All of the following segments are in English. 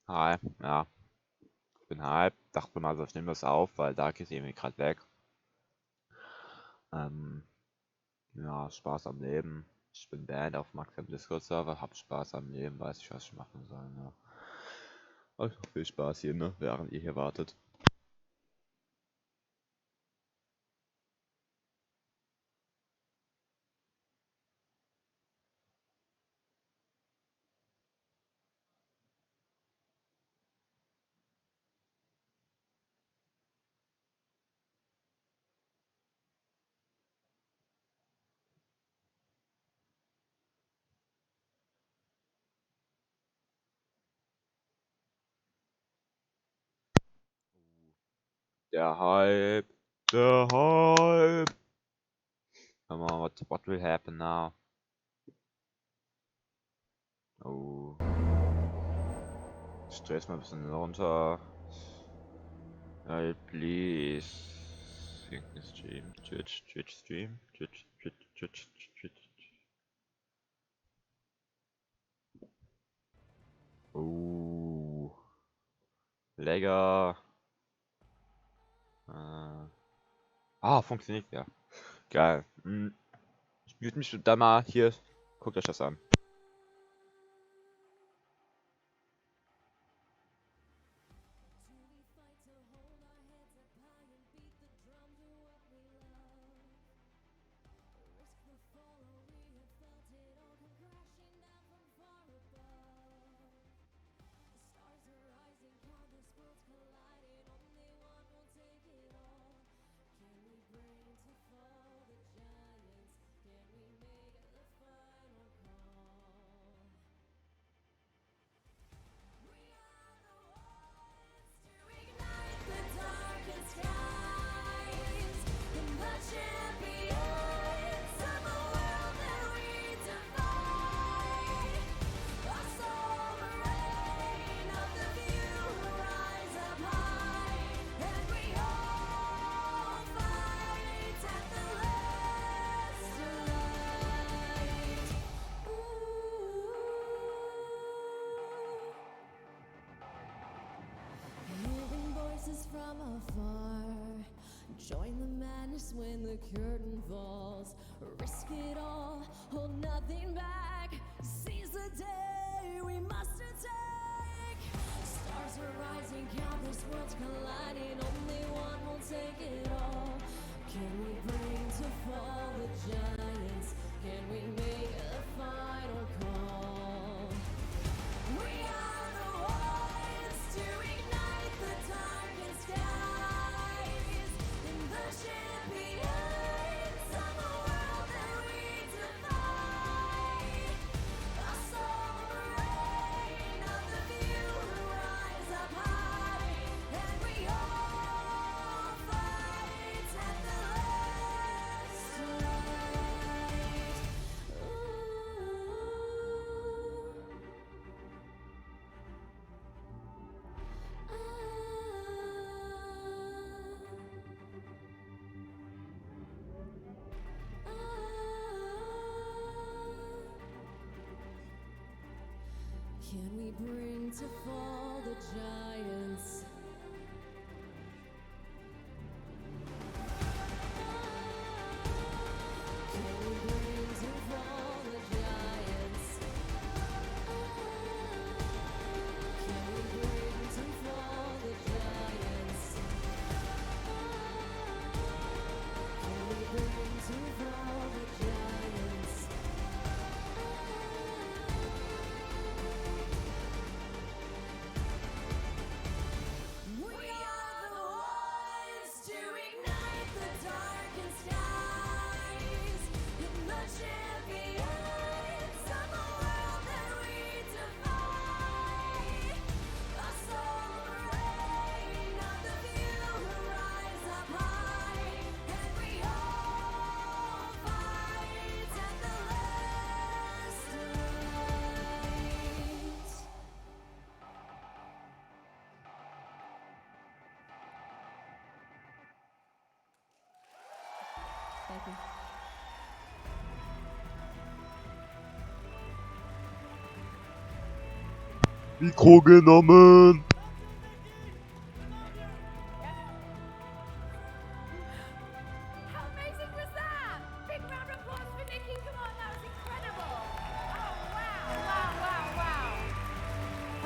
Hi, ja, ich bin Hype. Dachte mal, so, ich nehme das auf, weil Dark ist irgendwie gerade weg. Ähm, ja, Spaß am Leben. Ich bin Band auf Max im Discord-Server, hab Spaß am Leben, weiß ich, was ich machen soll, ne? Also viel Spaß hier, ne, während ihr hier wartet. Der Hype, der Hype. Come on, what will happen now? Oh, ich dreh's mal ein bisschen runter. Hey, please. Stream, Twitch stream, Twitch. Lecker. Funktioniert ja. Geil. Ich mute mich da mal hier. Guckt euch das an. From afar, join the madness when the curtain falls. Risk it all, hold nothing back. Seize the day we must attack. Stars are rising, countless worlds colliding. Only one will take it all. Can we bring to fall the giants? Can we make a final call? We are the ones to ignite the darkest skies, and the champions of the world that we defy. A sovereign of the few who rise up high, and we all fight at the last light. Can we bring to fall the giants? Can we bring to fall the giants? Can we bring to fall the giants? Can we bring to fall the giants? We are the ones to ignite the darkest skies, and the champions of the world that we defy. A sovereign of the few who rise up high, and we all fight at the last light. Thank you. Mikro genommen! How amazing was that? Big round of applause for Nikki. Come on, that was incredible. Oh, wow.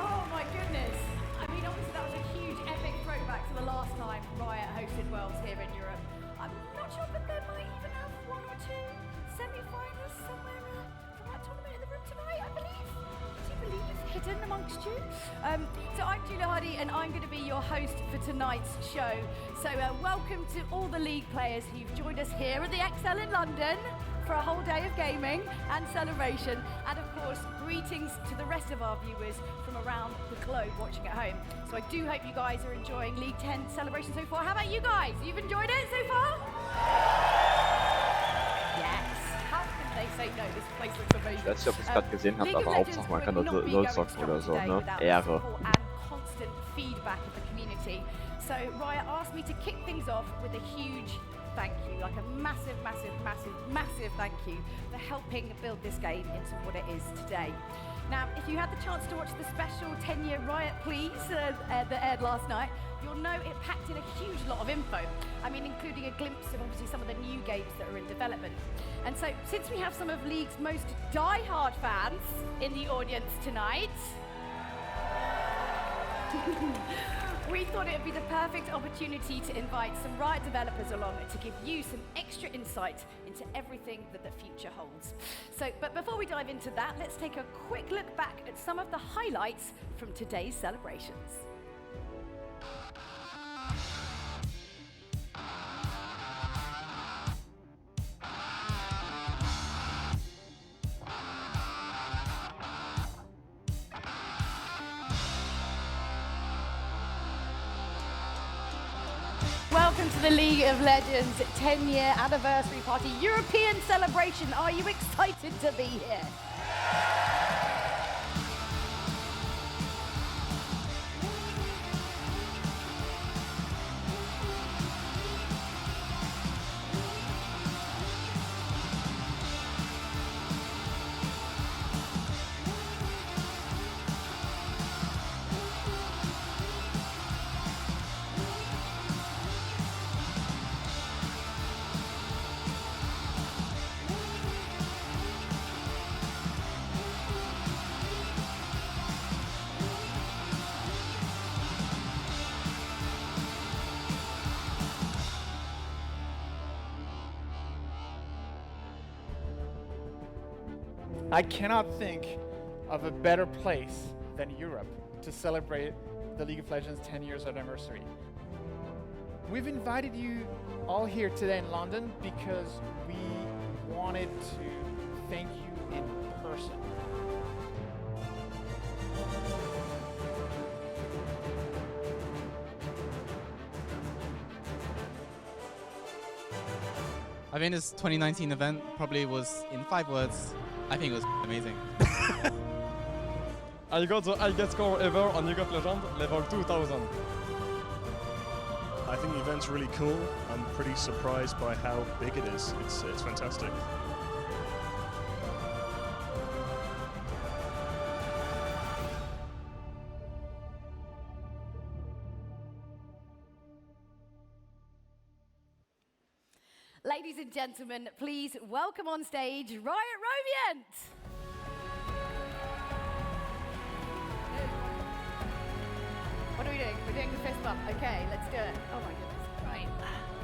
Oh, my goodness. I mean, obviously, that was a huge, epic throwback to the last time Riot hosted Worlds here in Europe. I'm not sure, but they might even have one or two semi-finalists somewhere from that tournament in the room tonight, I believe. Do you believe? Hidden amongst you. So I'm Julia Hardy, and I'm going to be your host for tonight's show. So welcome to all the League players who've joined us here at the XL in London for a whole day of gaming and celebration, and of course, greetings to the rest of our viewers from around the globe watching at home. So I do hope you guys are enjoying League 10 celebration so far. How about you guys? You've enjoyed it so far? Yes. How can they say no? This place looks amazing. Ich weiß nicht, ob ihr es gerade gesehen habt, League of aber Legends Hauptsache man kann would dort not be LOL going zocken strong oder so, today ne? without the Ehre. support and constant feedback of the community. So Riot asked me to kick things off with a huge thank you, like a massive thank you for helping build this game into what it is today. Now, if you had the chance to watch the special 10-year Riot Please that aired last night, you'll know it packed in a huge lot of info. I mean, including a glimpse of obviously some of the new games that are in development. And so, since we have some of League's most die-hard fans in the audience tonight, we thought it would be the perfect opportunity to invite some Riot developers along to give you some extra insight into everything that the future holds. So, but before we dive into that, let's take a quick look back at some of the highlights from today's celebrations. Welcome to the League of Legends 10-year anniversary party, European celebration. Are you excited to be here? I cannot think of a better place than Europe to celebrate the League of Legends 10 years anniversary. We've invited you all here today in London because we wanted to thank you in person. I think this 2019 event probably was, in 5 words, I think it was amazing. I got the highest score ever on League of Legends, level 2000. I think the event's really cool. I'm pretty surprised by how big it is. It's fantastic. Ladies and gentlemen, please welcome on stage Riot Roviant. What are we doing? We're doing the fist bump. Okay, let's do it. Oh my goodness. Right.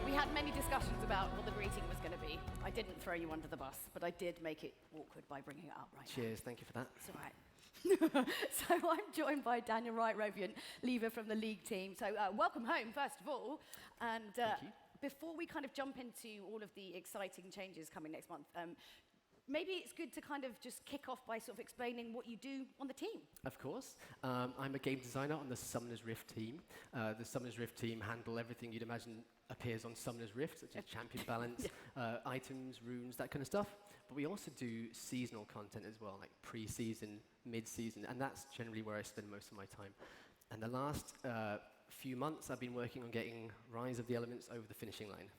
We had many discussions about what the greeting was going to be. I didn't throw you under the bus, but I did make it awkward by bringing it up right now. Cheers, thank you for that. It's all right. So I'm joined by Daniel Riot Roviant, leaver from the League team. So welcome home, first of all. And Thank you. before we kind of jump into all of the exciting changes coming next month, maybe it's good to kind of just kick off by sort of explaining what you do on the team. Of course. I'm a game designer on the Summoner's Rift team. The Summoner's Rift team handle everything you'd imagine appears on Summoner's Rift, such as champion balance, items, runes, that kind of stuff. But we also do seasonal content as well, like pre-season, mid-season, and that's generally where I spend most of my time. And the last few months, I've been working on getting Rise of the Elements over the finishing line.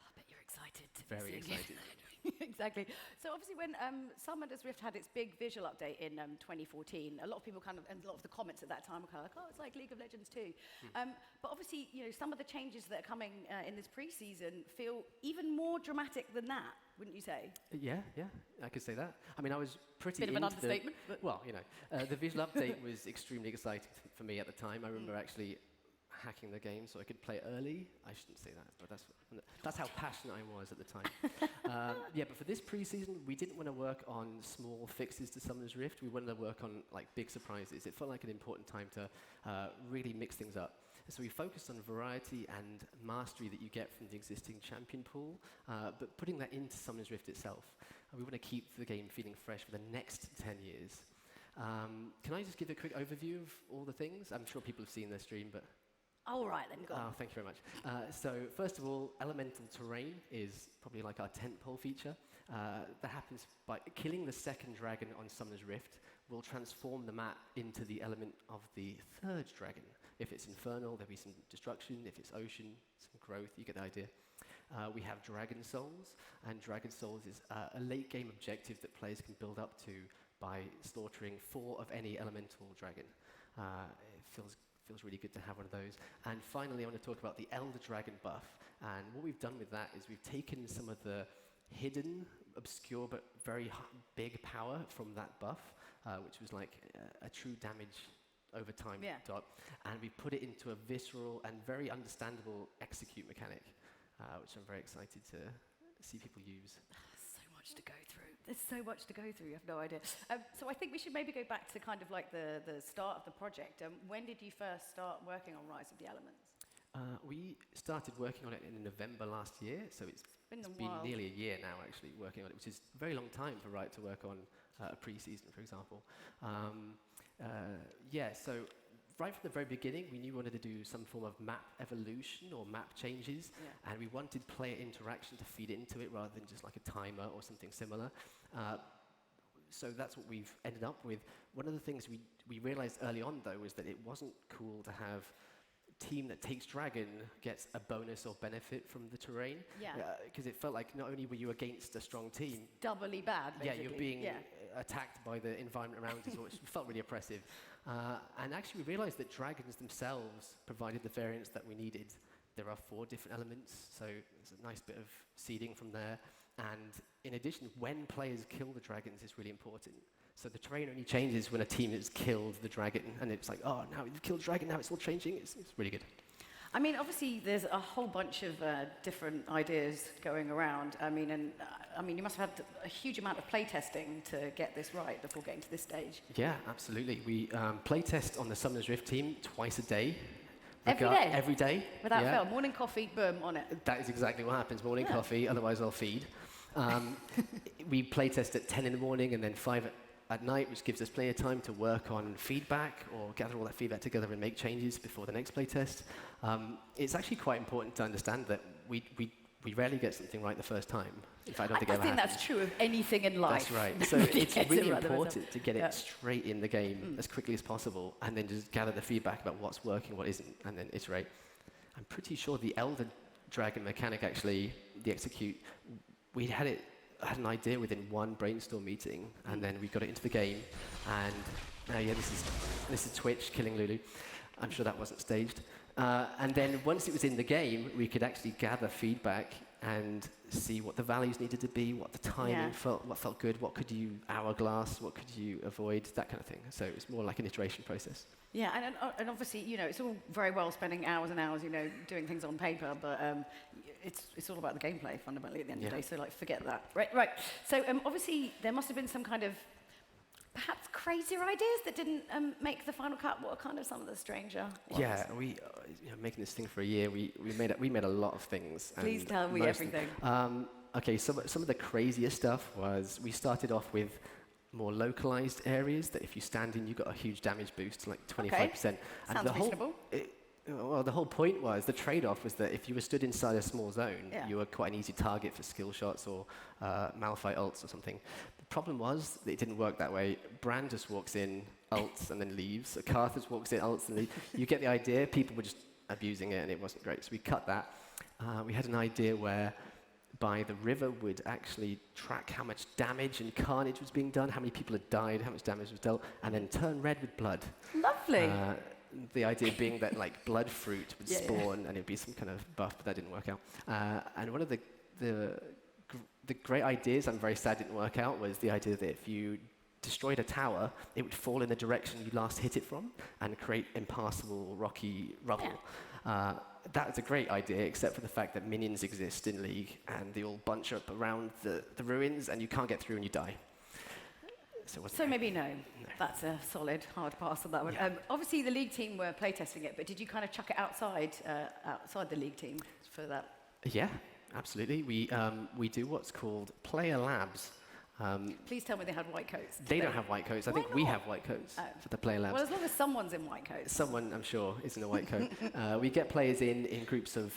I bet you're excited. Very seeing it. excited. Exactly. So obviously when Summoner's Rift had its big visual update in 2014, a lot of people and a lot of the comments at that time were kind of like, oh, it's like League of Legends too. But obviously, some of the changes that are coming in this pre-season feel even more dramatic than that, wouldn't you say? Yeah, I could say that. I mean, I was pretty Bit of an into understatement, but- well, the visual update was extremely exciting for me at the time. I remember actually hacking the game so I could play early. I shouldn't say that, but that's how passionate I was at the time. Yeah, but for this pre-season, we didn't want to work on small fixes to Summoner's Rift. We wanted to work on like big surprises. It felt like an important time to really mix things up. So we focused on variety and mastery that you get from the existing champion pool, but putting that into Summoner's Rift itself. We want to keep the game feeling fresh for the next 10 years. Can I just give a quick overview of all the things? I'm sure people have seen the stream, but... All right, then, go on. Oh, thank you very much. So first of all, elemental terrain is probably like our tentpole feature. That happens by killing the second dragon on Summoner's Rift will transform the map into the element of the third dragon. If it's infernal, there'll be some destruction. If it's ocean, some growth. You get the idea. We have Dragon Souls, and Dragon Souls is a late game objective that players can build up to by slaughtering 4 of any elemental dragon. It feels really good to have one of those. And finally, I want to talk about the Elder Dragon buff. And what we've done with that is we've taken some of the hidden, obscure, but very big power from that buff, which was like a true damage over time dot, and we put it into a visceral and very understandable execute mechanic, which I'm very excited to see people use. So much to go through. There's so much to go through, you have no idea. So I think we should maybe go back to kind of like the start of the project. When did you first start working on Rise of the Elements? We started working on it in November last year, so it's been nearly a year now actually working on it, which is a very long time for Riot to work on a pre-season, for example. So right from the very beginning, we knew we wanted to do some form of map evolution or map changes, and we wanted player interaction to feed into it rather than just like a timer or something similar. So that's what we've ended up with. One of the things we realized early on, though, was that it wasn't cool to have team that takes dragon gets a bonus or benefit from the terrain. Because it felt like not only were you against a strong team, doubly bad, basically. Yeah, you're being attacked by the environment around you, which felt really oppressive. And actually we realized that dragons themselves provided the variance that we needed. There are 4 different elements, so there's a nice bit of seeding from there. And in addition, when players kill the dragons is really important. So the terrain only changes when a team has killed the dragon, and it's like, oh, now you've killed the dragon, now it's all changing. It's really good. I mean, obviously, there's a whole bunch of different ideas going around. I mean, you must have had a huge amount of playtesting to get this right before getting to this stage. Yeah, absolutely. We playtest on the Summoner's Rift team twice a day. Every day? Every day. Without fail. Morning coffee, boom, on it. That is exactly what happens. Morning coffee, otherwise I'll feed. We playtest at 10 in the morning and then 5 at night, which gives us plenty of time to work on feedback or gather all that feedback together and make changes before the next playtest. It's actually quite important to understand that we rarely get something right the first time. In fact, I don't think it ever happens. That's true of anything in life. That's right. So it's really important to get it straight in the game as quickly as possible, and then just gather the feedback about what's working, what isn't, and then iterate. I'm pretty sure the Elder Dragon mechanic, actually, the execute, we had an idea within one brainstorm meeting, and then we got it into the game. And this is Twitch killing Lulu. I'm sure that wasn't staged. And then once it was in the game, we could actually gather feedback and see what the values needed to be, what the timing felt, what felt good, what could you hourglass, what could you avoid, that kind of thing. So it was more like an iteration process. Yeah, and obviously, it's all very well spending hours and hours, doing things on paper, but it's all about the gameplay fundamentally at the end of the day. So forget that. Right. So obviously, there must have been some kind of perhaps crazier ideas that didn't make the final cut. What are kind of some of the stranger ones? Yeah, we making this thing for a year, we made a lot of things. Please tell me everything. Okay, some of the craziest stuff was we started off with more localized areas that if you stand in, you got a huge damage boost, like 25%. Okay. And sounds reasonable. The whole point was, the trade-off was that if you were stood inside a small zone, you were quite an easy target for skill shots or Malphite ults or something. The problem was that it didn't work that way. Bran just walks in, ults, and then leaves. Karthus walks in, ults, and leaves. You get the idea. People were just abusing it, and it wasn't great. So we cut that. We had an idea where by the river would actually track how much damage and carnage was being done, how many people had died, how much damage was dealt, and then turn red with blood. Lovely. The idea being that like blood fruit would Yeah, spawn and it'd be some kind of buff, but that didn't work out. And one of the great ideas, I'm very sad didn't work out, was the idea that if you destroyed a tower, it would fall in the direction you last hit it from and create impassable rocky rubble. That was a great idea, except for the fact that minions exist in League and they all bunch up around the ruins and you can't get through and you die. So maybe no. That's a solid hard pass on that one. Yeah. Obviously, the League team were playtesting it, but did you kind of chuck it outside the League team for that? Yeah, absolutely. We do what's called player labs. Please tell me they had white coats. They don't have white coats. I think we have white coats for the player labs. Well, as long as someone's in white coats. Someone, I'm sure, is in a white coat. We get players in groups of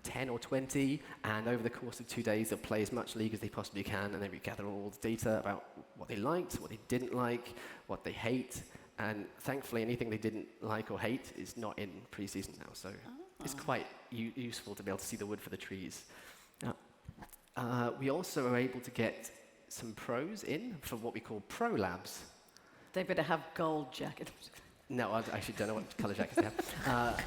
10 or 20, and over the course of 2 days, they'll play as much League as they possibly can, and then we gather all the data about what they liked, what they didn't like, what they hate, and thankfully, anything they didn't like or hate is not in pre-season now, so it's quite useful to be able to see the wood for the trees. We also are able to get some pros in for what we call pro labs. They better have gold jackets. No, I actually don't know what colour jackets they have.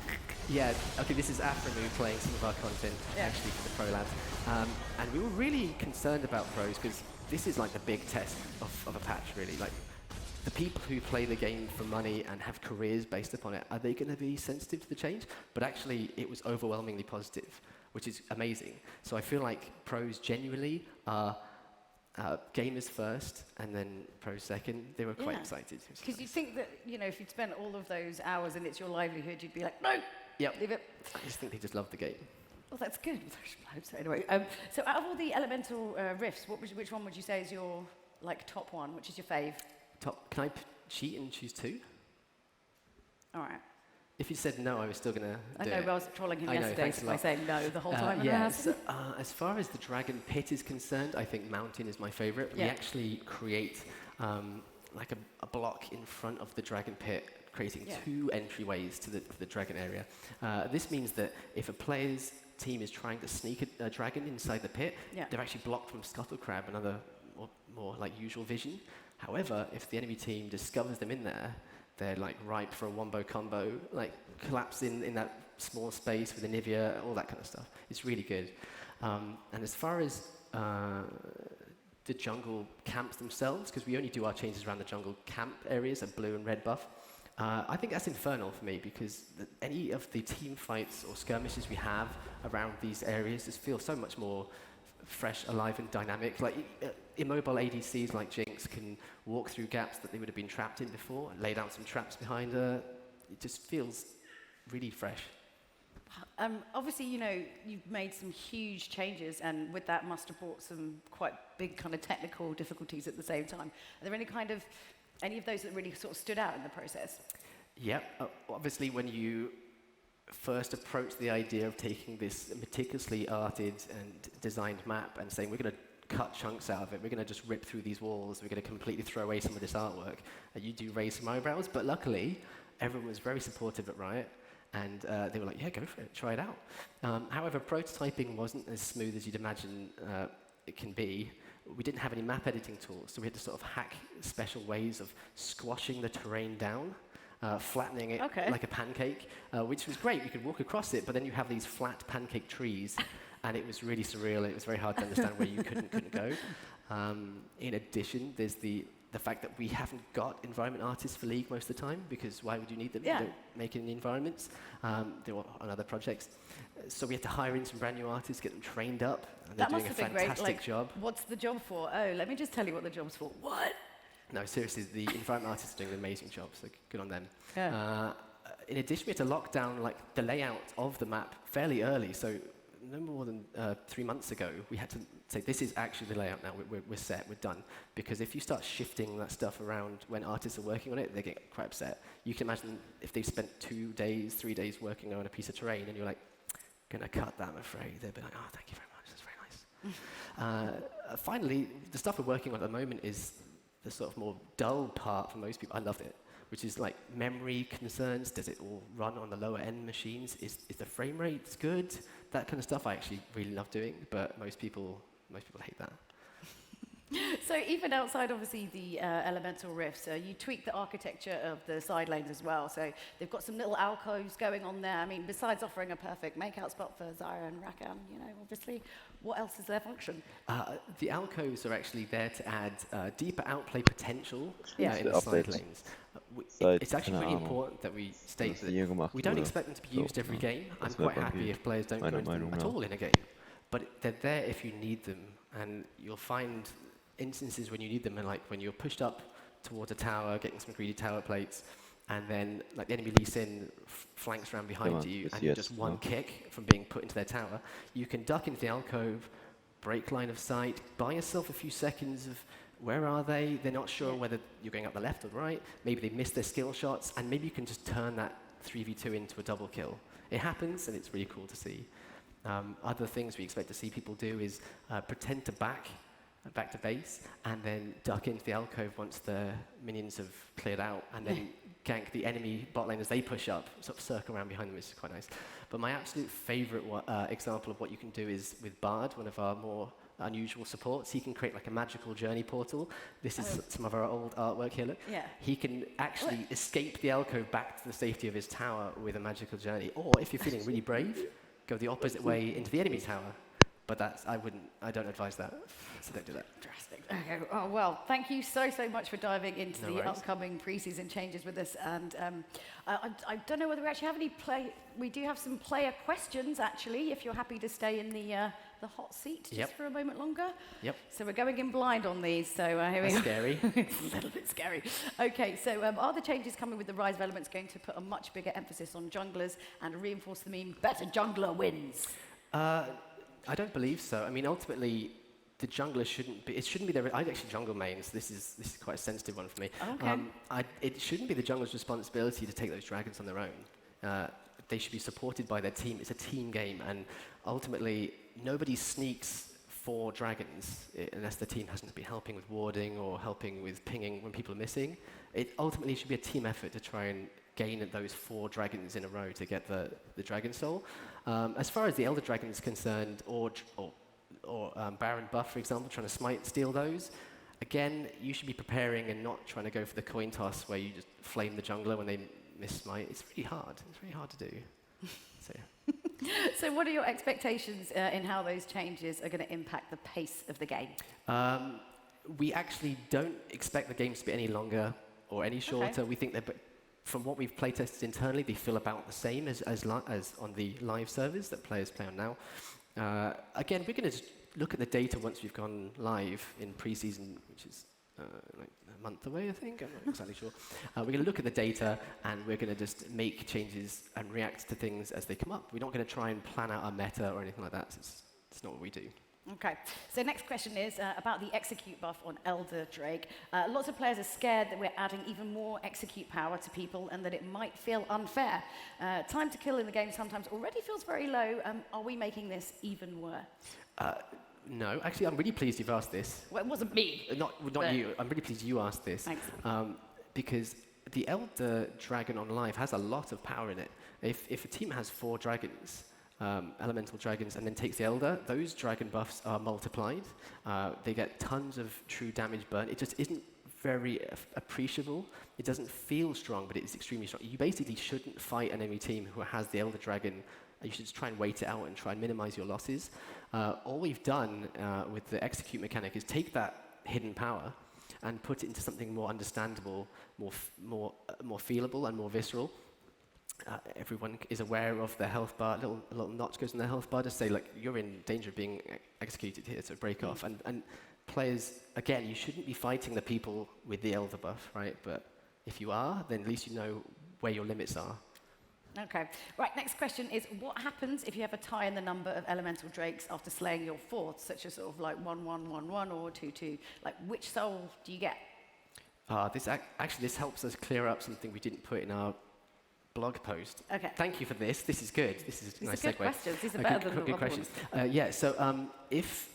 Yeah, okay, this is Aframu playing some of our content actually for the Pro Labs. And we were really concerned about pros because this is like the big test of a patch, really. Like, the people who play the game for money and have careers based upon it, are they going to be sensitive to the change? But actually, it was overwhelmingly positive, which is amazing. So I feel like pros genuinely are gamers first and then pros second. They were quite excited. Because you think that, if you'd spent all of those hours and it's your livelihood, you'd be like, no, leave it. I just think they just love the game. Well, that's good. I hope so. Anyway, so out of all the elemental rifts, which one would you say is your top one? Which is your fave? Top. Can I cheat and choose 2? All right. If you said no, I was still going to do I know, it. but I was trolling him I know, yesterday thanks a by lot. saying no the whole time. Yes. As far as the Dragon Pit is concerned, I think Mountain is my favourite. We actually create like a block in front of the Dragon Pit, creating 2 entryways to the Dragon area. This means that if a player's team is trying to sneak a dragon inside the pit, they're actually blocked from Scuttle Crab and other more like usual vision. However, if the enemy team discovers them in there, they're like ripe for a wombo combo, like collapse in that small space with Anivia, all that kind of stuff. It's really good. And as far as the jungle camps themselves, because we only do our changes around the jungle camp areas, a blue and red buff, I think that's infernal for me because any of the team fights or skirmishes we have around these areas just feel so much more fresh, alive, and dynamic. Like immobile ADCs like Jinx can walk through gaps that they would have been trapped in before and lay down some traps behind her. It just feels really fresh. Obviously, you've made some huge changes, and with that must have brought some quite big kind of technical difficulties at the same time. Are there any of those that really sort of stood out in the process? Yep. Obviously, when you first approach the idea of taking this meticulously arted and designed map and saying we're going to cut chunks out of it, we're going to just rip through these walls, we're going to completely throw away some of this artwork, you do raise some eyebrows, but luckily everyone was very supportive at Riot and they were like, yeah, go for it, try it out. However, prototyping wasn't as smooth as you'd imagine it can be. We didn't have any map editing tools, so we had to sort of hack special ways of squashing the terrain down, flattening it like a pancake, which was great. You could walk across it, but then you have these flat pancake trees, and it was really surreal. It was very hard to understand where you couldn't go. In addition, there's the fact that we haven't got environment artists for League most of the time, because why would you need them? You don't make any environments. They were on other projects. So we had to hire in some brand new artists, get them trained up, and they're doing a fantastic job. What's the job for? Oh, let me just tell you what the job's for. What? No, seriously, the environment artists are doing an amazing job, so good on them. Yeah. In addition, we had to lock down the layout of the map fairly early, so no more than 3 months ago, we had to say, this is actually the layout now, we're set, we're done. Because if you start shifting that stuff around when artists are working on it, they get quite upset. You can imagine if they've spent 2 days, 3 days working on a piece of terrain, and you're like, gonna cut that, I'm afraid. They'll be like, oh, thank you very much, that's very nice. Finally, the stuff we're working on at the moment is the sort of more dull part for most people. I loved it. which is like memory concerns. Does it all run on the lower end machines? Is the frame rate good? That kind of stuff I actually really love doing, but most people hate that. So even outside, obviously, the elemental rifts, you tweak the architecture of the side lanes as well. So they've got some little alcoves going on there. I mean, besides offering a perfect makeout spot for Zyra and Rakan, you know, obviously, what else is their function? The alcoves are actually there to add deeper outplay potential in the side lanes. It's actually really important that we state that we don't expect them to be used every game. I'm quite happy if players don't go into them at all in a game. But they're there if you need them, and you'll find instances when you need them, and like when you're pushed up towards a tower, getting some greedy tower plates, and then like the enemy Lee Sin flanks around behind you, and you're just one kick from being put into their tower, you can duck into the alcove, break line of sight, buy yourself a few seconds of where are they? They're not sure whether you're going up the left or the right. Maybe they missed their skill shots, and maybe you can just turn that 3v2 into a double kill. It happens, and it's really cool to see. Other things we expect to see people do is pretend to back to base, and then duck into the alcove once the minions have cleared out, and then gank the enemy bot lane as they push up, sort of circle around behind them, which is quite nice. But my absolute favorite example of what you can do is with Bard, one of our more unusual supports. He can create like a magical journey portal. This is some of our old artwork here, look. Yeah. He can actually escape the alcove back to the safety of his tower with a magical journey. Or if you're feeling really brave, go the opposite way into the enemy tower. But I don't advise that, so don't do that. Drastic. Okay. Oh, well, thank you so much for diving into the upcoming preseason changes with us. And I don't know whether we actually have any we do have some player questions, actually, if you're happy to stay in the hot seat just for a moment longer. Yep. So we're going in blind on these, so here we go. Scary. It's a little bit scary. Okay, so are the changes coming with the Rise of Elements going to put a much bigger emphasis on junglers and reinforce the meme, better jungler wins? I don't believe so. I mean, ultimately, the jungler shouldn't be their... I actually jungle mains. This is quite a sensitive one for me. Okay. It shouldn't be the jungler's responsibility to take those dragons on their own. They should be supported by their team. It's a team game, and ultimately, nobody sneaks 4 dragons unless the team hasn't been helping with warding or helping with pinging when people are missing. It ultimately should be a team effort to try and gain those 4 dragons in a row to get the Dragon Soul. As far as the Elder Dragon is concerned, or Baron buff, for example, trying to steal those, again, you should be preparing and not trying to go for the coin toss where you just flame the jungler when they miss smite. It's really hard. It's really hard to do. So, yeah. So what are your expectations in how those changes are going to impact the pace of the game? We actually don't expect the games to be any longer or any shorter. We think that from what we've playtested internally, they feel about the same as on the live servers that players play on now. Again, we're going to look at the data once we've gone live in preseason, which is like a month away, I think. I'm not exactly sure. We're going to look at the data, and we're going to just make changes and react to things as they come up. We're not going to try and plan out our meta or anything like that. It's not what we do. Okay, so next question is about the execute buff on Elder Drake. Lots of players are scared that we're adding even more execute power to people and that it might feel unfair. Time to kill in the game sometimes already feels very low. Are we making this even worse? No, actually, I'm really pleased you've asked this. Well, it wasn't me. Not you. I'm really pleased you asked this. Thanks. Because the Elder Dragon on live has a lot of power in it. If a team has 4 dragons, elemental dragons, and then takes the Elder, those dragon buffs are multiplied. They get tons of true damage burn. It just isn't very appreciable. It doesn't feel strong, but it's extremely strong. You basically shouldn't fight an enemy team who has the Elder Dragon. You should just try and wait it out and try and minimize your losses. All we've done with the execute mechanic is take that hidden power and put it into something more understandable, more feelable and more visceral. Everyone is aware of their health bar. A little notch goes in their health bar to say, like, you're in danger of being executed here, so break off. And players, again, you shouldn't be fighting the people with the Elder buff, right? But if you are, then at least you know where your limits are. Okay. Right, next question is, what happens if you have a tie in the number of elemental drakes after slaying your 4th, such as sort of like 1-1-1-1 or 2-2? Like, which soul do you get? This helps us clear up something we didn't put in our blog post. Okay. Thank you for this. This is good. This is a nice These are good segue. questions. These are better than the good other questions. ones. So if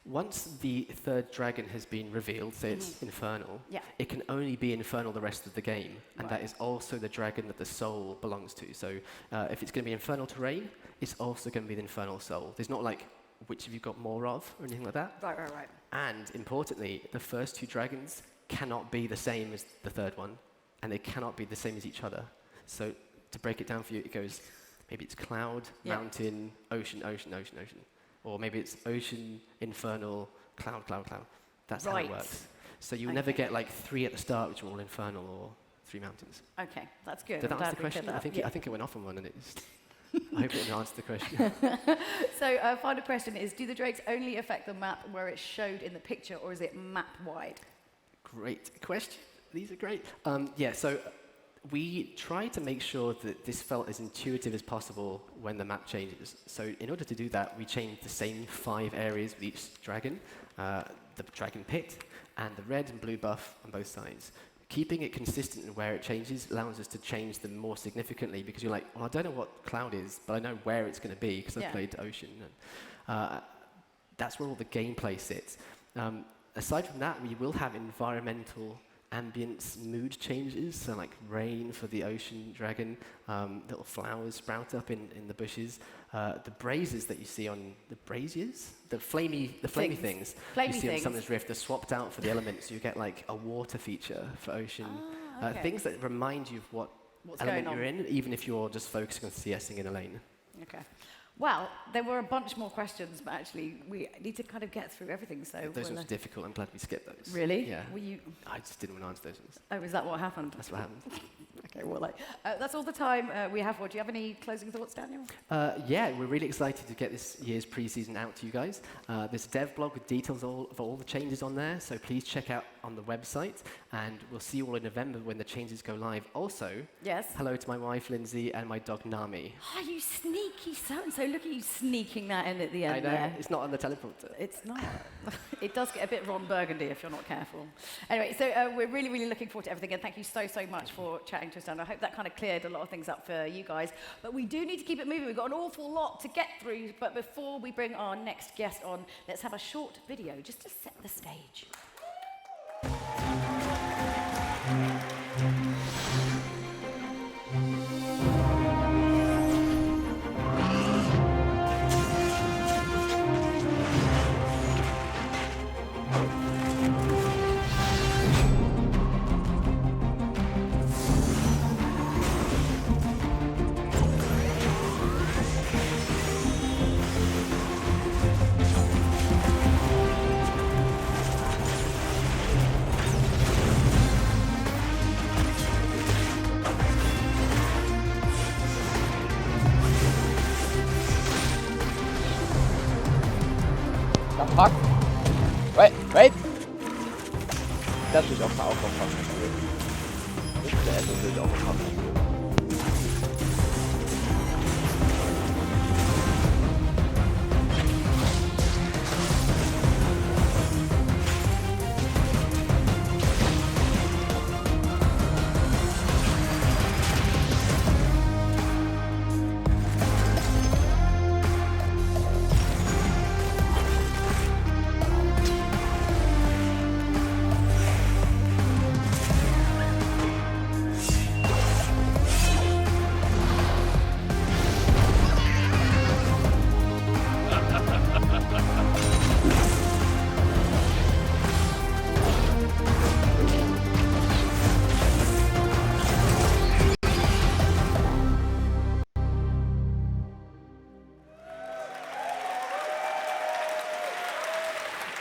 Once the third dragon has been revealed, say it's infernal, it can only be infernal the rest of the game, and that is also the dragon that the soul belongs to. So if it's going to be infernal terrain, it's also going to be the infernal soul. There's not like which have you got more of or anything like that. Right. And importantly, the first two dragons cannot be the same as the third one, and they cannot be the same as each other. So to break it down for you, it goes, maybe it's cloud, mountain, ocean, ocean, ocean, ocean. Or maybe it's ocean, infernal, cloud, cloud, cloud. That's how it works. So you'll never get like 3 at the start, which are all infernal, or 3 mountains. Okay, that's good. Did that answer the question? I think it went off on one, and I hope it answered the question. So final question is, do the drakes only affect the map where it's showed in the picture, or is it map-wide? Great question. These are great. So we try to make sure that this felt as intuitive as possible when the map changes. So in order to do that, we changed the same 5 areas with each dragon, the dragon pit, and the red and blue buff on both sides. Keeping it consistent in where it changes allows us to change them more significantly, because you're like, well, I don't know what cloud is, but I know where it's going to be because I've played ocean. And, that's where all the gameplay sits. Aside from that, we will have environmental ambience mood changes, so like rain for the ocean dragon, little flowers sprout up in the bushes. The braziers that you see on the braziers, the flamey things you see on Summoner's Rift are swapped out for the elements. You get like a water feature for ocean, things that remind you of what's element you're in, even if you're just focusing on CSing in a lane. Okay. Well, there were a bunch more questions, but actually we need to kind of get through everything. So those ones are difficult. I'm glad we skipped those. Really? Yeah. Were you? I just didn't want to answer those ones. Oh, is that what happened? That's what happened. Okay, well, that's all the time we have for. Do you have any closing thoughts, Daniel? Yeah, we're really excited to get this year's pre-season out to you guys. There's a dev blog with details of all the changes on there, so please check out on the website, and we'll see you all in November when the changes go live. Also, hello to my wife, Lindsay, and my dog, Nami. Oh, you sneaky so-and-so. Look at you sneaking that in at the end. I know, there. it's not on the teleprompter. It's not. It does get a bit Ron Burgundy if you're not careful. Anyway, so we're really, really looking forward to everything, and thank you so much for chatting to us, Dan. I hope that kind of cleared a lot of things up for you guys. But we do need to keep it moving. We've got an awful lot to get through. But before we bring our next guest on, let's have a short video just to set the stage. Fuck! Wait! Das will ich auch mal aufpassen. Das will ich auch aufpassen.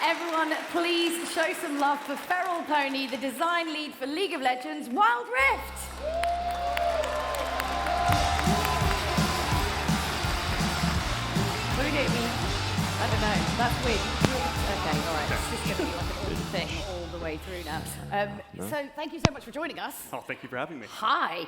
Everyone, please show some love for Feral Pony, the design lead for League of Legends Wild Rift. What do we do? I don't know. That's weird. Okay, all right. It's just going to be like an awesome thing all the way through now. So thank you so much for joining us. Oh, thank you for having me. Hi.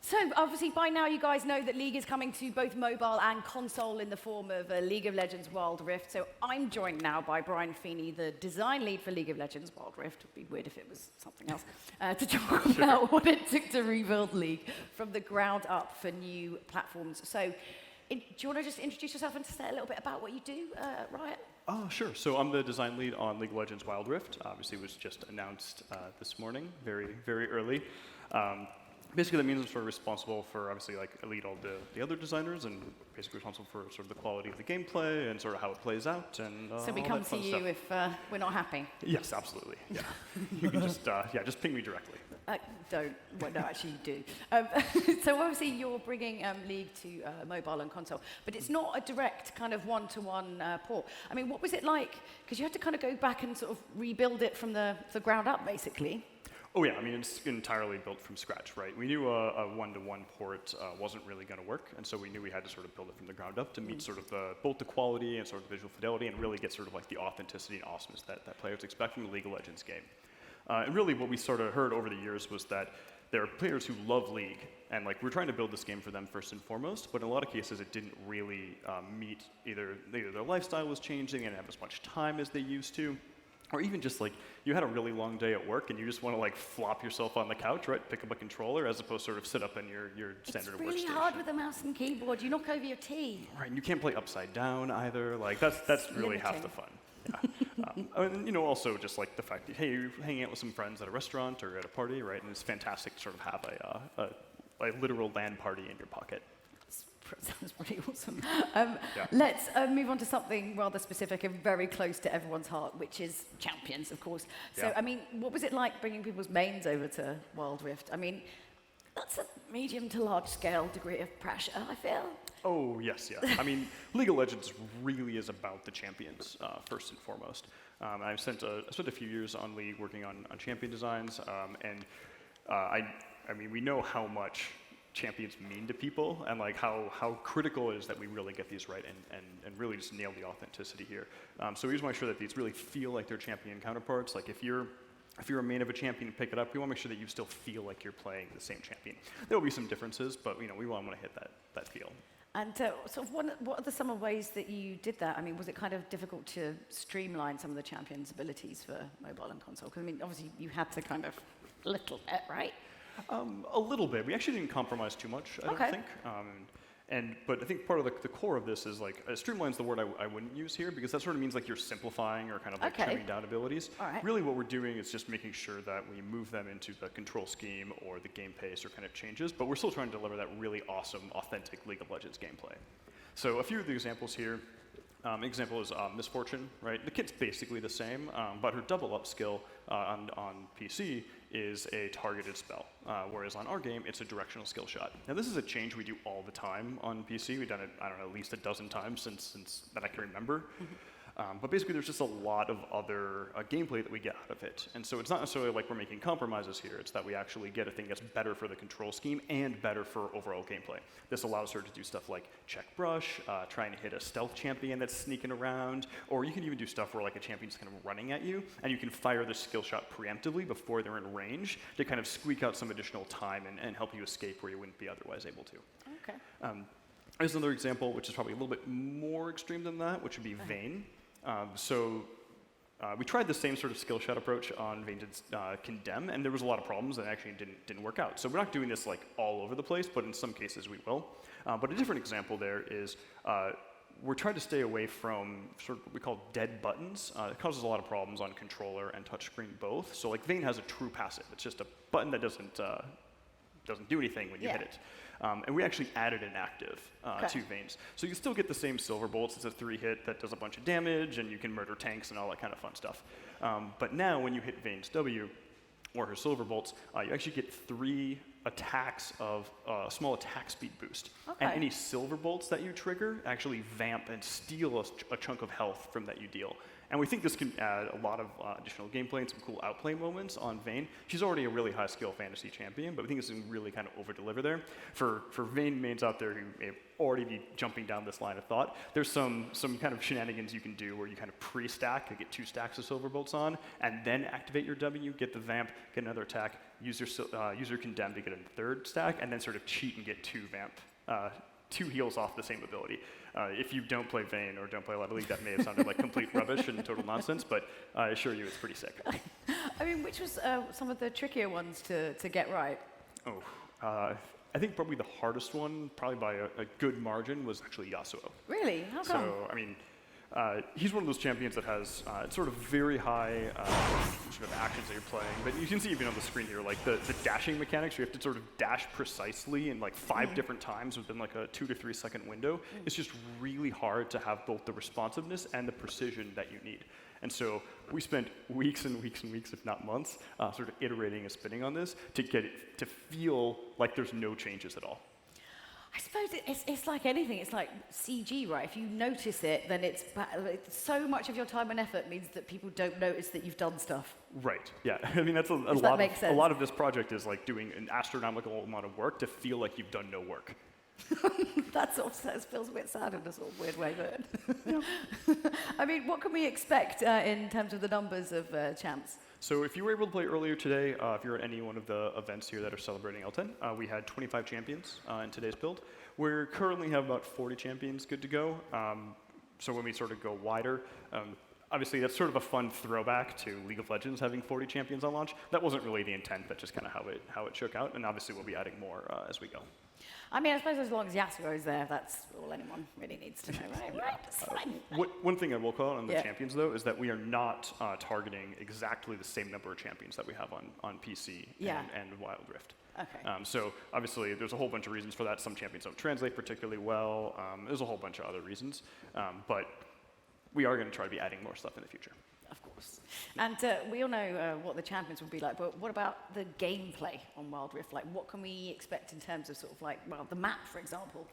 So obviously by now you guys know that League is coming to both mobile and console in the form of League of Legends Wild Rift. So I'm joined now by Brian Feeney, the design lead for League of Legends Wild Rift. It would be weird if it was something else. To talk about what it took to rebuild League from the ground up for new platforms. So do you want to just introduce yourself and say a little bit about what you do, Riot? Sure. So I'm the design lead on League of Legends Wild Rift. Obviously, it was just announced this morning, very, very early. Basically, that means I'm sort of responsible for, obviously, like, I lead all the other designers and basically responsible for sort of the quality of the gameplay and sort of how it plays out and So we all come that to fun you stuff. if we're not happy. Yes, absolutely. Yeah. You can just ping me directly. Don't. Well, no, actually you do. So obviously you're bringing League to mobile and console, but it's not a direct kind of one-to-one port. I mean, what was it like? Because you had to kind of go back and sort of rebuild it from the ground up, basically. Oh yeah, I mean, it's entirely built from scratch, right? We knew a one-to-one port wasn't really going to work, and so we knew we had to sort of build it from the ground up to meet sort of both the quality and sort of visual fidelity and really get sort of like the authenticity and awesomeness that players expect from a League of Legends game. And really what we sort of heard over the years was that there are players who love League, and like we're trying to build this game for them first and foremost, but in a lot of cases it didn't really meet either their lifestyle was changing, they didn't have as much time as they used to, or even just like you had a really long day at work and you just want to like flop yourself on the couch, right? Pick up a controller as opposed to sort of sit up in your standard workstation. It's really hard with a mouse and keyboard. You knock over your tea. Right, and you can't play upside down either. Like that's really half the fun. Yeah. And you know, also just like the fact that hey, you're hanging out with some friends at a restaurant or at a party, right? And it's fantastic to sort of have a literal LAN party in your pocket. Sounds pretty awesome. Let's move on to something rather specific and very close to everyone's heart, which is champions, of course. So, I mean, what was it like bringing people's mains over to Wild Rift? I mean, that's a medium to large scale degree of pressure, I feel. Oh, yes, yeah. I mean, League of Legends really is about the champions, first and foremost. I spent a few years on League working on champion designs, and I mean, we know how much champions mean to people and like how critical it is that we really get these right and really just nail the authenticity here. So we just want to make sure that these really feel like their champion counterparts. Like if you're a main of a champion and pick it up, we want to make sure that you still feel like you're playing the same champion. There will be some differences, but you know, we want to hit that feel. And sort of what are some of the ways that you did that? I mean, was it kind of difficult to streamline some of the champions' abilities for mobile and console? Because I mean, obviously you had to kind of little bit, right? A little bit. We actually didn't compromise too much, I don't think. But I think part of the core of this is like, streamline's the word I wouldn't use here because that sort of means like you're simplifying or kind of like trimming down abilities. Really what we're doing is just making sure that we move them into the control scheme or the game pace or kind of changes, but we're still trying to deliver that really awesome, authentic League of Legends gameplay. So a few of the examples here. Example is Misfortune, right? The kit's basically the same, but her double up skill on PC is a targeted spell, whereas on our game, it's a directional skill shot. Now this is a change we do all the time on PC. We've done it, I don't know, at least a dozen times since that I can remember. But basically there's just a lot of other gameplay that we get out of it. And so it's not necessarily like we're making compromises here, it's that we actually get a thing that's better for the control scheme and better for overall gameplay. This allows her to do stuff like check brush, trying to hit a stealth champion that's sneaking around, or you can even do stuff where like a champion's kind of running at you, and you can fire the skill shot preemptively before they're in range to kind of squeak out some additional time and help you escape where you wouldn't be otherwise able to. Okay. There's another example, which is probably a little bit more extreme than that, which would be Vayne. We tried the same sort of skill shot approach on Vayne's Condemn, and there was a lot of problems and actually didn't work out. So we're not doing this like all over the place, but in some cases we will. But a different example there is we're trying to stay away from sort of what we call dead buttons. It causes a lot of problems on controller and touchscreen both. So like Vayne has a true passive. It's just a button that doesn't do anything when you hit it. And we actually added an active to Vayne's. So you still get the same silver bolts. It's a 3-hit that does a bunch of damage, and you can murder tanks and all that kind of fun stuff. But now when you hit Vayne's W, or her silver bolts, you actually get 3 attacks of small attack speed boost. And any silver bolts that you trigger actually vamp and steal a chunk of health from that you deal. And we think this can add a lot of additional gameplay and some cool outplay moments on Vayne. She's already a really high skill fantasy champion, but we think this can really kind of over-deliver there. For Vayne mains out there who may already be jumping down this line of thought, there's some kind of shenanigans you can do where you kind of pre-stack, you get 2 stacks of silver bolts on, and then activate your W, get the vamp, get another attack, use your Condemn to get a 3rd stack, and then sort of cheat and get 2 vamp, 2 heals off the same ability. If you don't play Vayne or don't play a lot of League, that may have sounded like complete rubbish and total nonsense, but I assure you it's pretty sick. I mean, which was some of the trickier ones to get right? I think probably the hardest one, probably by a good margin, was actually Yasuo. Really? How come? So, I mean, he's one of those champions that has sort of very high sort of actions that you're playing. But you can see even on the screen here, like the dashing mechanics, you have to sort of dash precisely in like 5 different times within like a 2 to 3 second window. It's just really hard to have both the responsiveness and the precision that you need. And so we spent weeks and weeks and weeks, if not months, sort of iterating and spinning on this to get it to feel like there's no changes at all. I suppose it's like anything. It's like CG, right? If you notice it, then it's so much of your time and effort means that people don't notice that you've done stuff. Right. Yeah. I mean, that's a lot of this project is like doing an astronomical amount of work to feel like you've done no work. That feels a bit sad in a sort of weird way, but I mean, what can we expect in terms of the numbers of champs? So if you were able to play earlier today, if you're at any one of the events here that are celebrating L10, we had 25 champions in today's build. We currently have about 40 champions good to go. So when we sort of go wider, obviously that's sort of a fun throwback to League of Legends having 40 champions on launch. That wasn't really the intent, that's just kind of how it shook out, and obviously we'll be adding more as we go. I mean, I suppose as long as Yasuo is there, that's all anyone really needs to know, right? Right, it's fine. One thing I will call out on the champions, though, is that we are not targeting exactly the same number of champions that we have on PC and Wild Rift. Okay. So obviously, there's a whole bunch of reasons for that. Some champions don't translate particularly well. There's a whole bunch of other reasons. But we are going to try to be adding more stuff in the future. Of course. And we all know what the champions will be like, but what about the gameplay on Wild Rift? Like, what can we expect in terms of sort of like, well, the map, for example?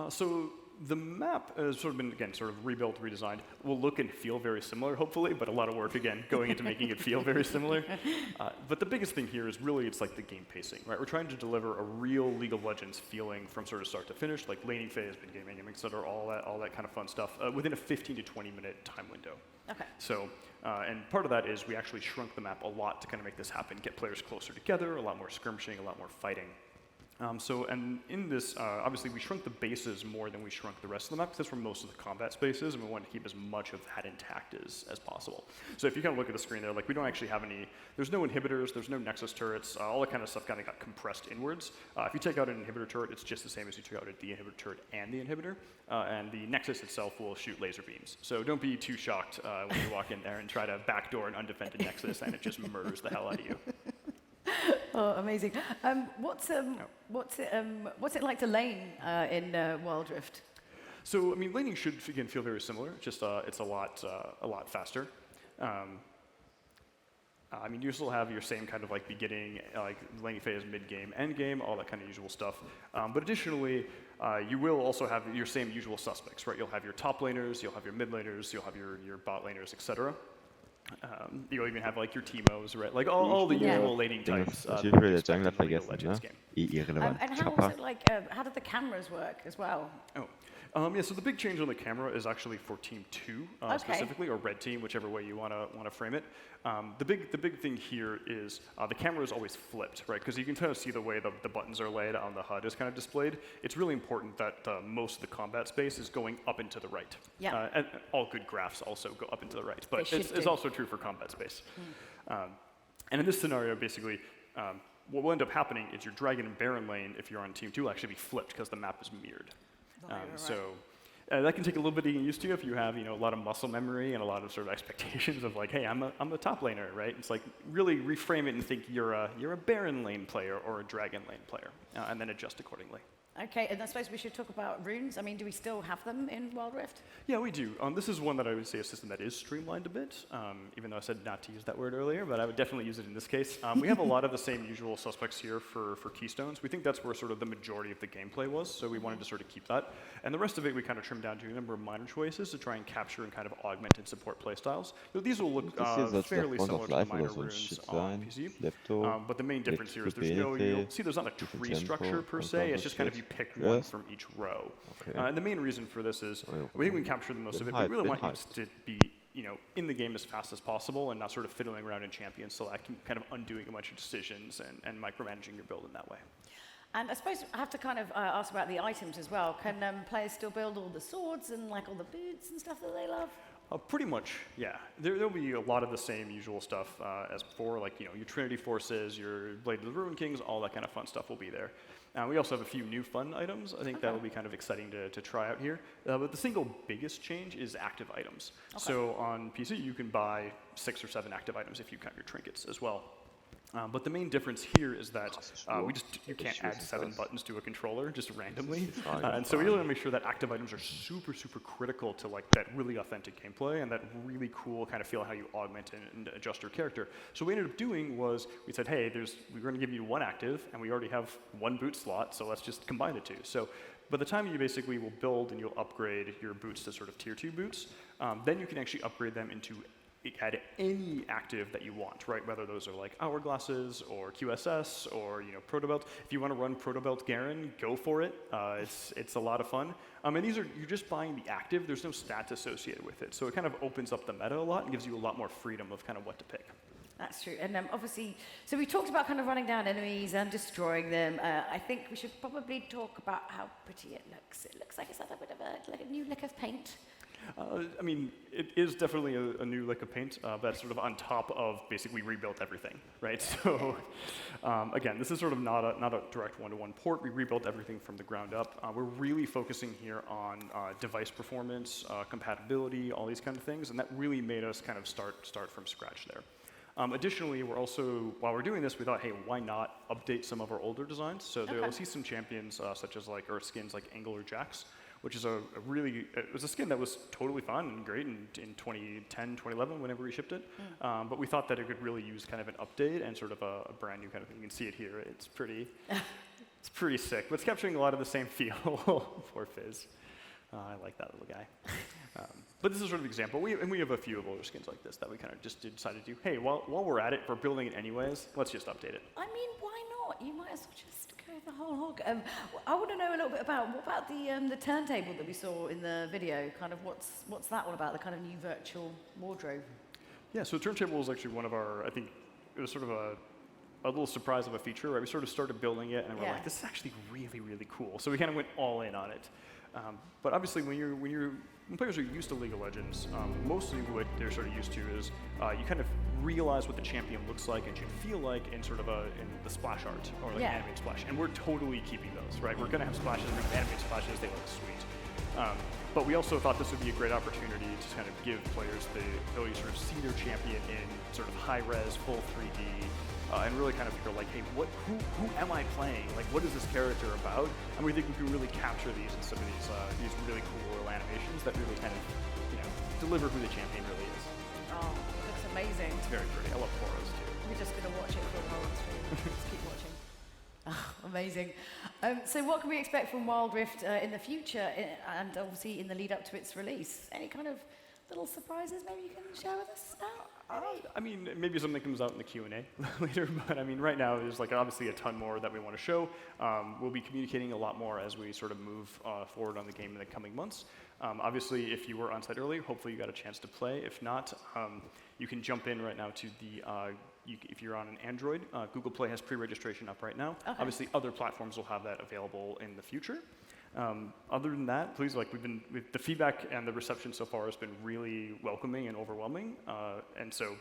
So the map has sort of been, again, sort of rebuilt, redesigned. Will look and feel very similar, hopefully, but a lot of work, again, going into making it feel very similar. But the biggest thing here is really it's like the game pacing, right? We're trying to deliver a real League of Legends feeling from sort of start to finish, like laning phase, mid-game, et cetera, all that kind of fun stuff, within a 15 to 20 minute time window. Okay. So, and part of that is we actually shrunk the map a lot to kind of make this happen, get players closer together, a lot more skirmishing, a lot more fighting. And in this, obviously we shrunk the bases more than we shrunk the rest of the map, because that's where most of the combat space is, and we want to keep as much of that intact as possible. So if you kind of look at the screen there, like we don't actually have any, there's no inhibitors, there's no nexus turrets, all that kind of stuff kind of got compressed inwards. If you take out an inhibitor turret, it's just the same as you took out the inhibitor turret and the inhibitor, and the nexus itself will shoot laser beams. So don't be too shocked when you walk in there and try to backdoor an undefended nexus and it just murders the hell out of you. Oh, amazing. What's it like to lane in Wild Rift? So, I mean, laning should, again, feel very similar, just it's a lot faster. I mean, you still have your same kind of like beginning, like laning phase, mid-game, end-game, all that kind of usual stuff. But additionally, you will also have your same usual suspects, right? You'll have your top laners, you'll have your mid laners, you'll have your bot laners, etc. You'll even have like your Teemos, right? Like all the usual laning types. Usually the jungler vergessen, ne? Irrelevant. And how was it like? How did the cameras work as well? Yeah, so the big change on the camera is actually for Team 2 specifically, or Red Team, whichever way you want to frame it. The big thing here is the camera is always flipped, right? Because you can kind of see the way the buttons are laid on the HUD is kind of displayed. It's really important that most of the combat space is going up and to the right. Yeah. And all good graphs also go up and to the right, but it's also true for combat space. And in this scenario, basically, what will end up happening is your Dragon and Baron lane, if you're on Team 2, will actually be flipped because the map is mirrored. So that can take a little bit of getting used to if you have a lot of muscle memory and a lot of sort of expectations of like, hey, I'm the top laner, right? It's like really reframe it and think you're a Baron lane player or a Dragon lane player, and then adjust accordingly. Okay, and I suppose we should talk about runes. I mean, do we still have them in Wild Rift? Yeah, we do. This is one that I would say a system that is streamlined a bit, even though I said not to use that word earlier, but I would definitely use it in this case. We have a lot of the same usual suspects here for keystones. We think that's where sort of the majority of the gameplay was, so we wanted to sort of keep that. And the rest of it we kind of trimmed down to a number of minor choices to try and capture and kind of augment and support playstyles. These will look fairly similar to the minor runes on PC, but the main difference here is there's not a tree structure per se, it's just kind of you pick one from each row. And the main reason for this is we think we can capture the most of it, but we really want you to be in the game as fast as possible and not sort of fiddling around in champion select and kind of undoing a bunch of decisions and micromanaging your build in that way. And I suppose I have to kind of ask about the items as well. Can players still build all the swords and like all the boots and stuff that they love? Pretty much, yeah. There'll be a lot of the same usual stuff as before, like your Trinity Forces, your Blade of the Ruined Kings, all that kind of fun stuff will be there. We also have a few new fun items. I think that will be kind of exciting to try out here. But the single biggest change is active items. So on PC, you can buy 6 or 7 active items if you count your trinkets as well. But the main difference here is that you can't add 7 buttons to a controller just randomly. And so we really want to make sure that active items are super, super critical to like that really authentic gameplay and that really cool kind of feel how you augment and adjust your character. So what we ended up doing was we said, hey, we're going to give you 1 active, and we already have 1 boot slot, so let's just combine the 2. So by the time you basically will build and you'll upgrade your boots to sort of tier 2 boots, then you can actually upgrade them into add any active that you want, right? Whether those are like hourglasses or QSS or proto belt. If you want to run proto belt Garen, go for it. It's a lot of fun. And you're just buying the active. There's no stats associated with it, so it kind of opens up the meta a lot and gives you a lot more freedom of kind of what to pick. That's true. And obviously, so we talked about kind of running down enemies and destroying them. I think we should probably talk about how pretty it looks. It looks like it's had a bit of like a new lick of paint. It is definitely a new lick of paint, that's sort of on top of basically rebuilt everything, right? So, again, this is sort of not a direct one-to-one port. We rebuilt everything from the ground up. We're really focusing here on device performance, compatibility, all these kind of things, and that really made us kind of start from scratch there. Additionally, we're also, while we're doing this, we thought, hey, why not update some of our older designs? So you'll see some champions, such as like Earth skins like Angle or Jax, which is it was a skin that was totally fun and great in 2010, 2011, whenever we shipped it. But we thought that it could really use kind of an update and sort of a brand new kind of thing. You can see it here. It's pretty sick. But it's capturing a lot of the same feel. Poor Fizz. I like that little guy. But this is sort of an example. We have a few of older skins like this that we kind of just decided to do. Hey, while we're at it, we're building it anyways, let's just update it. I mean, why not? You might as well just go the whole hog. I want to know a little bit about, what about the turntable that we saw in the video? Kind of what's that all about, the kind of new virtual wardrobe? Yeah, so turntable was actually one of our, I think it was sort of a little surprise of a feature, right? We sort of started building it, and we're like, this is actually really, really cool. So we kind of went all in on it. But obviously, when players are used to League of Legends, mostly what they're sort of used to is you kind of realize what the champion looks like and should feel like in sort of in the splash art or like animated splash. And we're totally keeping those, right? We're going to have splashes, animated splashes. They look sweet. But we also thought this would be a great opportunity to kind of give players the ability to sort of see their champion in sort of high-res, full 3D, and really kind of figure like, hey, who am I playing? Like, what is this character about? And we think we can really capture these in some of these really cool little animations that really kind of, deliver who the champion really is. Oh, it looks amazing. It's very pretty. I love Boros too. We're just going to watch it for a while. Just keep watching. Oh, amazing. So what can we expect from Wild Rift in the future, and obviously in the lead up to its release? Any kind of little surprises maybe you can share with us now? I mean, maybe something comes out in the Q&A later, but I mean, right now there's like obviously a ton more that we want to show. We'll be communicating a lot more as we sort of move forward on the game in the coming months. Obviously, if you were on site earlier, hopefully you got a chance to play. If not, you can jump in right now to the, if you're on an Android, Google Play has pre-registration up right now. Okay. Obviously, other platforms will have that available in the future. Other than that, please, the feedback and the reception so far has been really welcoming and overwhelming. And so,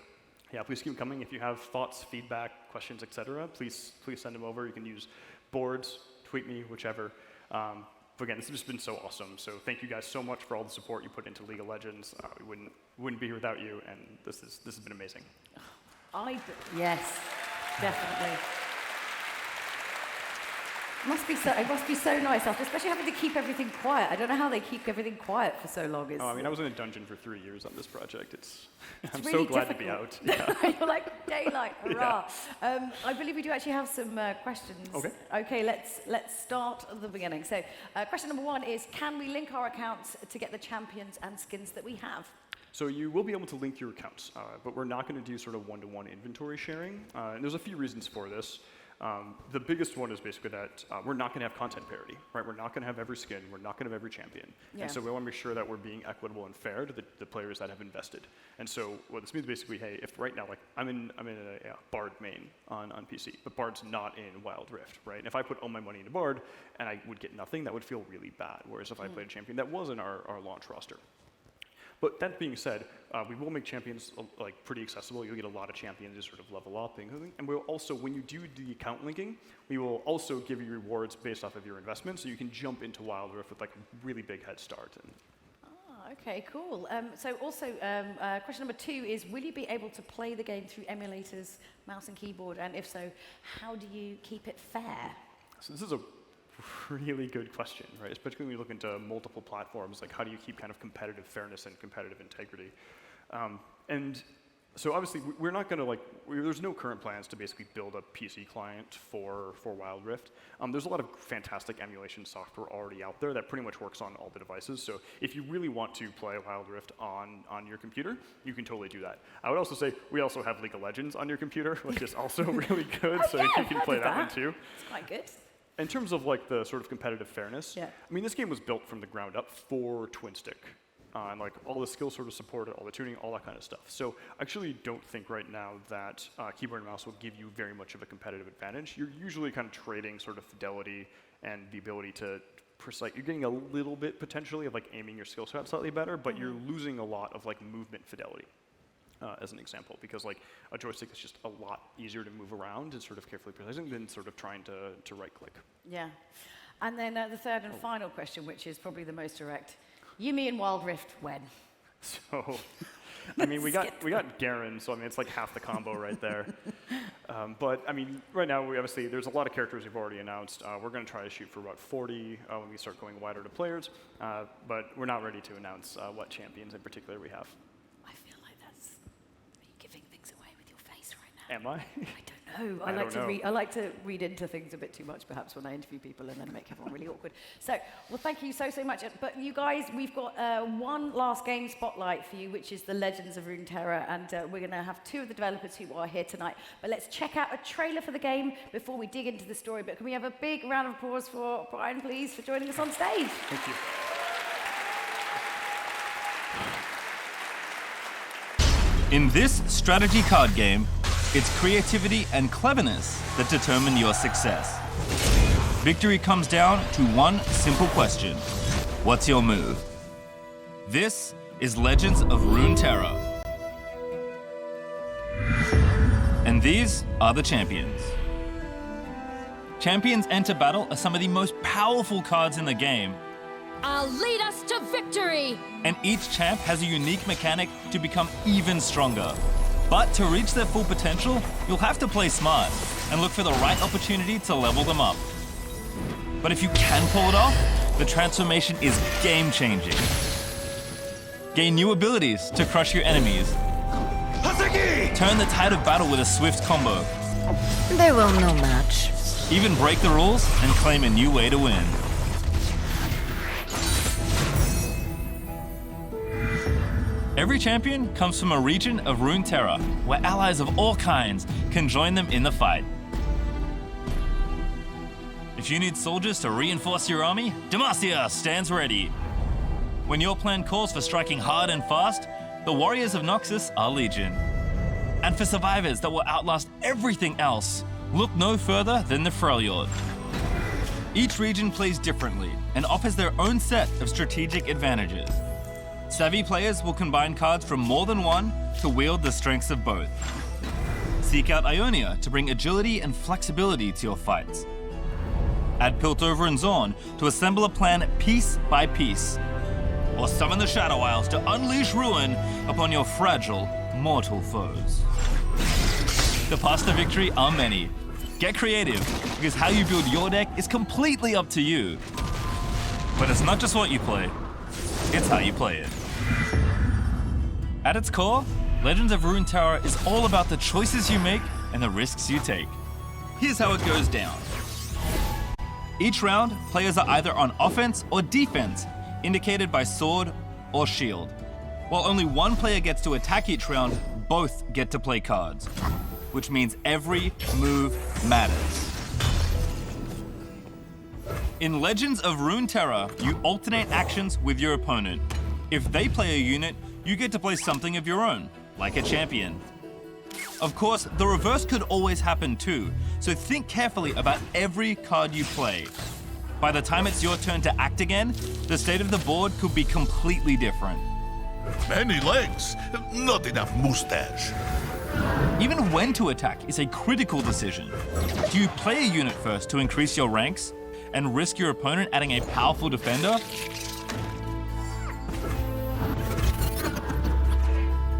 yeah, please keep coming. If you have thoughts, feedback, questions, etc., please send them over. You can use boards, tweet me, whichever. But again, this has just been so awesome. So thank you guys so much for all the support you put into League of Legends. We wouldn't be here without you, and this has been amazing. Yes, definitely. It must be so nice after, especially having to keep everything quiet. I don't know how they keep everything quiet for so long. I mean, I was in a dungeon for 3 years on this project. I'm really so glad difficult to be out. Yeah. You're like, daylight, hurrah. Yeah. I believe we do actually have some questions. Okay, let's start at the beginning. So question number 1 is, can we link our accounts to get the champions and skins that we have? So you will be able to link your accounts, but we're not going to do sort of one-to-one inventory sharing. And there's a few reasons for this. The biggest one is basically that we're not going to have content parity, right? We're not going to have every skin. We're not going to have every champion. Yeah. And so we want to make sure that we're being equitable and fair to the players that have invested. And so what this means basically, hey, if right now, like I'm in a Bard main on PC, but Bard's not in Wild Rift, right? And if I put all my money into Bard and I would get nothing, that would feel really bad. Whereas if I played a champion that was in our launch roster. But that being said, we will make champions like pretty accessible. You'll get a lot of champions to sort of level up, and we'll also, when you do the account linking, we will also give you rewards based off of your investment, so you can jump into Wild Rift with like a really big head start. Okay, cool. So also, question number 2 is, will you be able to play the game through emulators, mouse and keyboard? And if so, how do you keep it fair? So this is a really good question, right? Especially when you look into multiple platforms, like how do you keep kind of competitive fairness and competitive integrity? And so obviously we're not going to there's no current plans to basically build a PC client for Wild Rift. There's a lot of fantastic emulation software already out there that pretty much works on all the devices. So if you really want to play Wild Rift on your computer, you can totally do that. I would also say we also have League of Legends on your computer, which is also really good. So you can play that one too. It's quite good. In terms of like the sort of competitive fairness, yeah. I mean, this game was built from the ground up for twin stick. And like all the skills sort of supported, all the tuning, all that kind of stuff. So I actually don't think right now that keyboard and mouse will give you very much of a competitive advantage. You're usually kind of trading sort of fidelity and the ability to precise. You're getting a little bit potentially of like aiming your skill set slightly better, but you're losing a lot of like movement fidelity. As an example, because like a joystick is just a lot easier to move around and sort of carefully precising than sort of trying to right click. Yeah. And then the third and final question, which is probably the most direct. Yuumi and Wild Rift when? So, I mean, we got Garen, so I mean, it's like half the combo right there. But I mean, right now, there's a lot of characters we've already announced. We're going to try to shoot for about 40 when we start going wider to players, but we're not ready to announce what champions in particular we have. I feel like that's me giving things away with your face right now. Am I? I don't know. I like to read into things a bit too much, perhaps, when I interview people, and then make everyone really awkward. So, well, thank you so much. But you guys, we've got one last game spotlight for you, which is the Legends of Runeterra, and we're going to have 2 of the developers who are here tonight. But let's check out a trailer for the game before we dig into the story. But can we have a big round of applause for Brian, please, for joining us on stage? Thank you. In this strategy card game, it's creativity and cleverness that determine your success. Victory comes down to one simple question. What's your move? This is Legends of Runeterra. And these are the champions. Champions enter battle as some of the most powerful cards in the game. I'll lead us to victory! And each champ has a unique mechanic to become even stronger. But to reach their full potential, you'll have to play smart and look for the right opportunity to level them up. But if you can pull it off, the transformation is game-changing. Gain new abilities to crush your enemies. Turn the tide of battle with a swift combo. They will no match. Even break the rules and claim a new way to win. Every champion comes from a region of Runeterra, where allies of all kinds can join them in the fight. If you need soldiers to reinforce your army, Demacia stands ready. When your plan calls for striking hard and fast, the warriors of Noxus are legion. And for survivors that will outlast everything else, look no further than the Freljord. Each region plays differently and offers their own set of strategic advantages. Savvy players will combine cards from more than one to wield the strengths of both. Seek out Ionia to bring agility and flexibility to your fights. Add Piltover and Zorn to assemble a plan piece by piece. Or summon the Shadow Isles to unleash ruin upon your fragile, mortal foes. The paths to victory are many. Get creative, because how you build your deck is completely up to you. But it's not just what you play, it's how you play it. At its core, Legends of Runeterra is all about the choices you make and the risks you take. Here's how it goes down. Each round, players are either on offense or defense, indicated by sword or shield. While only one player gets to attack each round, both get to play cards, which means every move matters. In Legends of Runeterra, you alternate actions with your opponent. If they play a unit, you get to play something of your own, like a champion. Of course, the reverse could always happen too, so think carefully about every card you play. By the time it's your turn to act again, the state of the board could be completely different. Many legs, not enough mustache. Even when to attack is a critical decision. Do you play a unit first to increase your ranks and risk your opponent adding a powerful defender?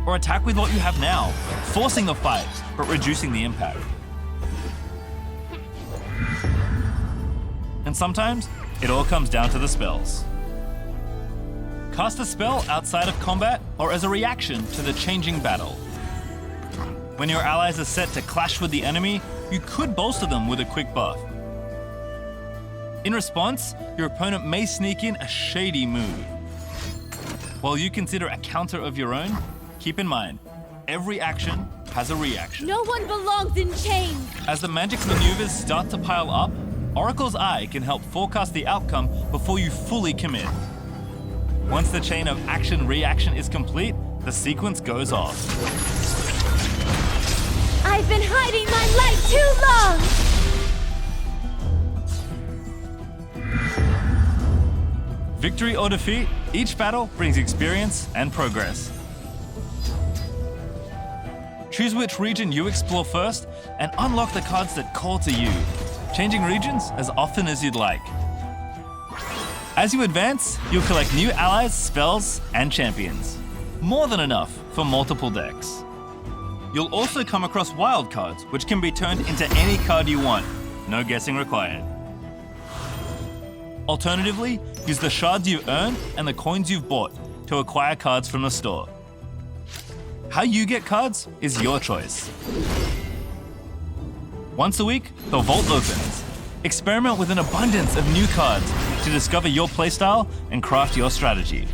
Or attack with what you have now, forcing the fight, but reducing the impact? And sometimes, it all comes down to the spells. Cast a spell outside of combat or as a reaction to the changing battle. When your allies are set to clash with the enemy, you could bolster them with a quick buff. In response, your opponent may sneak in a shady move. While you consider a counter of your own, keep in mind, every action has a reaction. No one belongs in chains! As the magic's maneuvers start to pile up, Oracle's Eye can help forecast the outcome before you fully commit. Once the chain of action-reaction is complete, the sequence goes off. I've been hiding my light too long! Victory or defeat, each battle brings experience and progress. Choose which region you explore first and unlock the cards that call to you, changing regions as often as you'd like. As you advance, you'll collect new allies, spells, and champions. More than enough for multiple decks. You'll also come across wild cards, which can be turned into any card you want. No guessing required. Alternatively, use the shards you've earned and the coins you've bought to acquire cards from the store. How you get cards is your choice. Once a week, the vault opens. Experiment with an abundance of new cards to discover your playstyle and craft your strategy.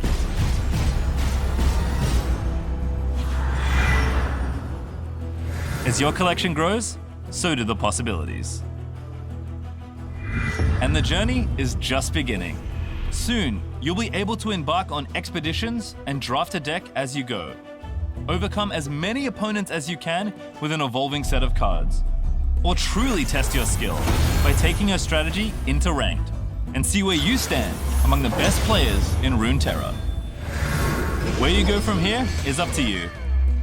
As your collection grows, so do the possibilities. And the journey is just beginning. Soon, you'll be able to embark on expeditions and draft a deck as you go. Overcome as many opponents as you can with an evolving set of cards. Or truly test your skill by taking your strategy into ranked and see where you stand among the best players in Runeterra. Where you go from here is up to you.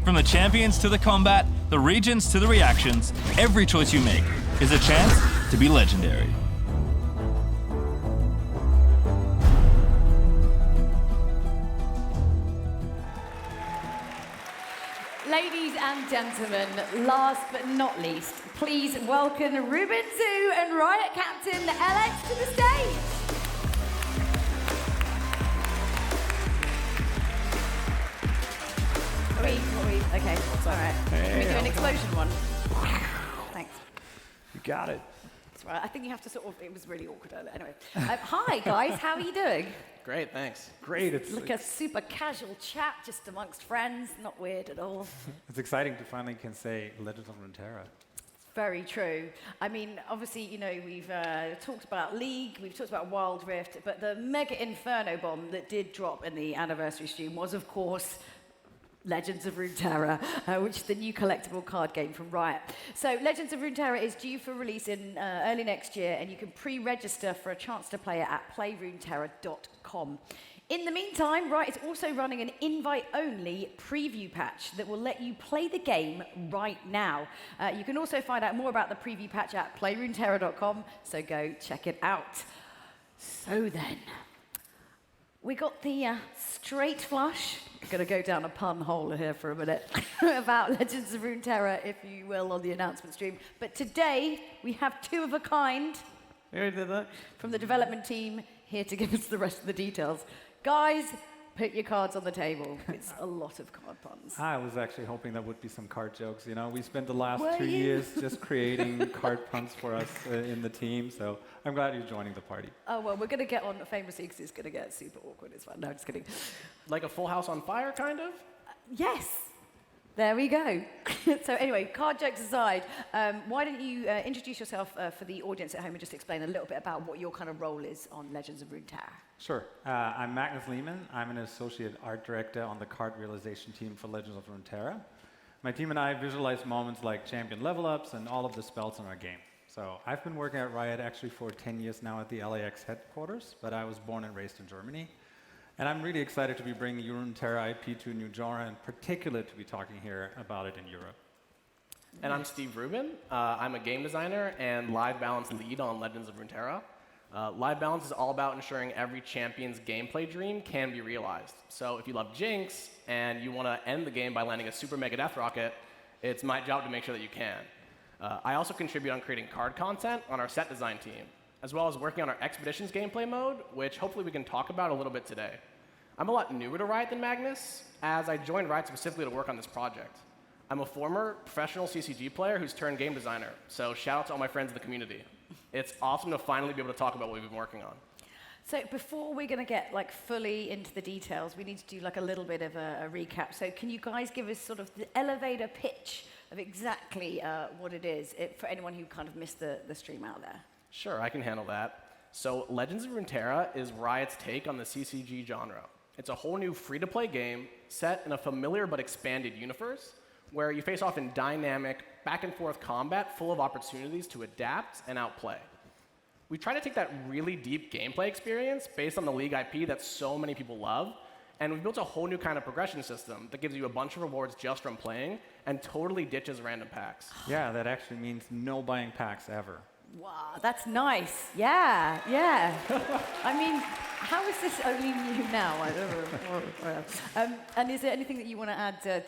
From the champions to the combat, the regions to the reactions, every choice you make is a chance to be legendary. Ladies and gentlemen, last but not least, please welcome Ruben Zoo and Riot Captain LX to the stage. Okay, all right. Can we do an explosion one? Thanks. You got it. That's right. I think you have to sort of, it was really awkward earlier. Anyway, hi guys, how are you doing? Great, thanks. Great. It's like a super casual chat just amongst friends, not weird at all. It's exciting to finally can say Legends of Runeterra. Very true. I mean, obviously, you know, we've talked about League, we've talked about Wild Rift, but the mega Inferno bomb that did drop in the anniversary stream was, of course, Legends of Runeterra, which is the new collectible card game from Riot. So Legends of Runeterra is due for release in early next year, and you can pre-register for a chance to play it at playruneterra.com. In the meantime, Riot is also running an invite-only preview patch that will let you play the game right now. You can also find out more about the preview patch at playruneterra.com, so go check it out. So then, we got the straight flush. I'm going to go down a pun hole here for a minute about Legends of Runeterra, if you will, on the announcement stream. But today, we have two of a kind from the development team here to give us the rest of the details. Guys, put your cards on the table. It's a lot of card puns. I was actually hoping there would be some card jokes. You know, we spent the last 2 years just creating card puns for us in the team, so I'm glad you're joining the party. Oh, well, we're going to get on famously because it's going to get super awkward. It's fine. No, just kidding. Like a Full House on Fire, kind of? Yes. There we go. So anyway, card jokes aside, why don't you introduce yourself for the audience at home and just explain a little bit about what your kind of role is on Legends of Runeterra? Sure. I'm Magnus Lehman. I'm an associate art director on the card realization team for Legends of Runeterra. My team and I visualize moments like champion level ups and all of the spells in our game. So I've been working at Riot actually for 10 years now at the LAX headquarters, but I was born and raised in Germany. And I'm really excited to be bringing Runeterra IP to a new genre, and particularly to be talking here about it in Europe. And I'm Steve Rubin. I'm a game designer and live balance lead on Legends of Runeterra. Live balance is all about ensuring every champion's gameplay dream can be realized. So if you love Jinx and you want to end the game by landing a super mega death rocket, it's my job to make sure that you can. I also contribute on creating card content on our set design team, as well as working on our Expeditions gameplay mode, which hopefully we can talk about a little bit today. I'm a lot newer to Riot than Magnus, as I joined Riot specifically to work on this project. I'm a former professional CCG player who's turned game designer, so shout out to all my friends in the community. It's awesome to finally be able to talk about what we've been working on. So before we're going to get like fully into the details, we need to do like a little bit of a recap. So can you guys give us sort of the elevator pitch of exactly what it is for anyone who kind of missed the stream out there? Sure, I can handle that. So Legends of Runeterra is Riot's take on the CCG genre. It's a whole new free-to-play game set in a familiar but expanded universe where you face off in dynamic, back-and-forth combat full of opportunities to adapt and outplay. We try to take that really deep gameplay experience based on the League IP that so many people love, and we've built a whole new kind of progression system that gives you a bunch of rewards just from playing and totally ditches random packs. Yeah, that actually means no buying packs ever. Wow, that's nice. Yeah, yeah. I mean, how is this only new now? I don't know. And is there anything that you want to add to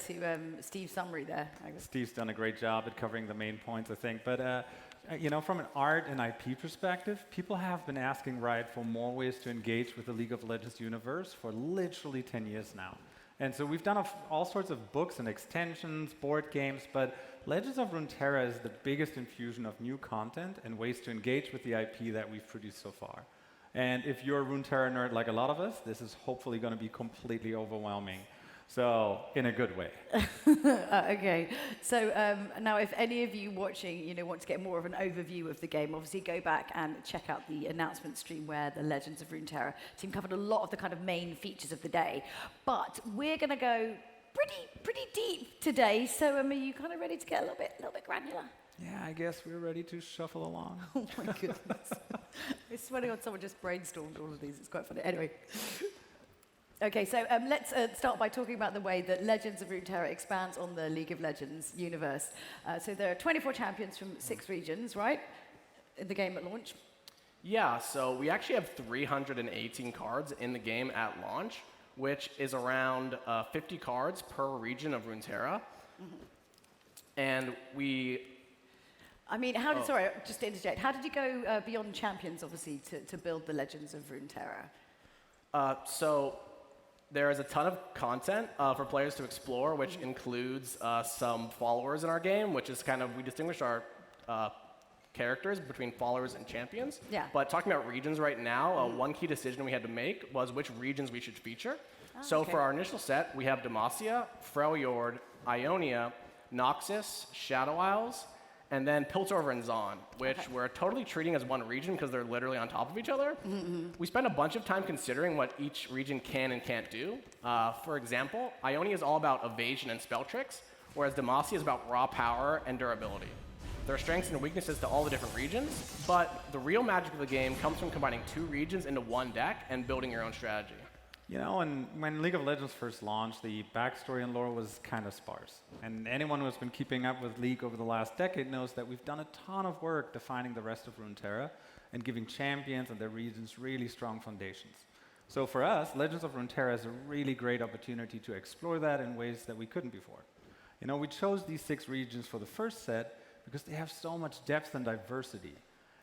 Steve's summary there? Steve's done a great job at covering the main points, I think. But you know, from an art and IP perspective, people have been asking Riot for more ways to engage with the League of Legends universe for literally 10 years now. And so we've done all sorts of books and extensions, board games, but Legends of Runeterra is the biggest infusion of new content and ways to engage with the IP that we've produced so far. And if you're a Runeterra nerd like a lot of us, this is hopefully going to be completely overwhelming. So, in a good way. Okay. So now, if any of you watching, want to get more of an overview of the game, obviously go back and check out the announcement stream where the Legends of Runeterra team covered a lot of the kind of main features of the day. But we're going to go pretty deep today. So, are you kind of ready to get a little bit granular? Yeah, I guess we're ready to shuffle along. Oh my goodness! I'm sweating on someone just brainstormed all of these. It's quite funny. Anyway. Okay, so let's start by talking about the way that Legends of Runeterra expands on the League of Legends universe. So there are 24 champions from 6 regions, right, in the game at launch? Yeah, so we actually have 318 cards in the game at launch, which is around 50 cards per region of Runeterra. Mm-hmm. And we... I mean, sorry, just to interject, how did you go beyond champions, obviously, to build the Legends of Runeterra? So there is a ton of content for players to explore, which includes some followers in our game, which is kind of, we distinguish our characters between followers and champions. Yeah. But talking about regions right now, one key decision we had to make was which regions we should feature. So for our initial set, we have Demacia, Freljord, Ionia, Noxus, Shadow Isles, and then Piltover and Zaun, which we're totally treating as one region because they're literally on top of each other. Mm-hmm. We spent a bunch of time considering what each region can and can't do. For example, Ionia is all about evasion and spell tricks, whereas Demacia is about raw power and durability. There are strengths and weaknesses to all the different regions, but the real magic of the game comes from combining 2 regions into one deck and building your own strategy. You know, and when League of Legends first launched, the backstory and lore was kind of sparse. And anyone who has been keeping up with League over the last decade knows that we've done a ton of work defining the rest of Runeterra and giving champions and their regions really strong foundations. So for us, Legends of Runeterra is a really great opportunity to explore that in ways that we couldn't before. You know, we chose these 6 regions for the first set because they have so much depth and diversity.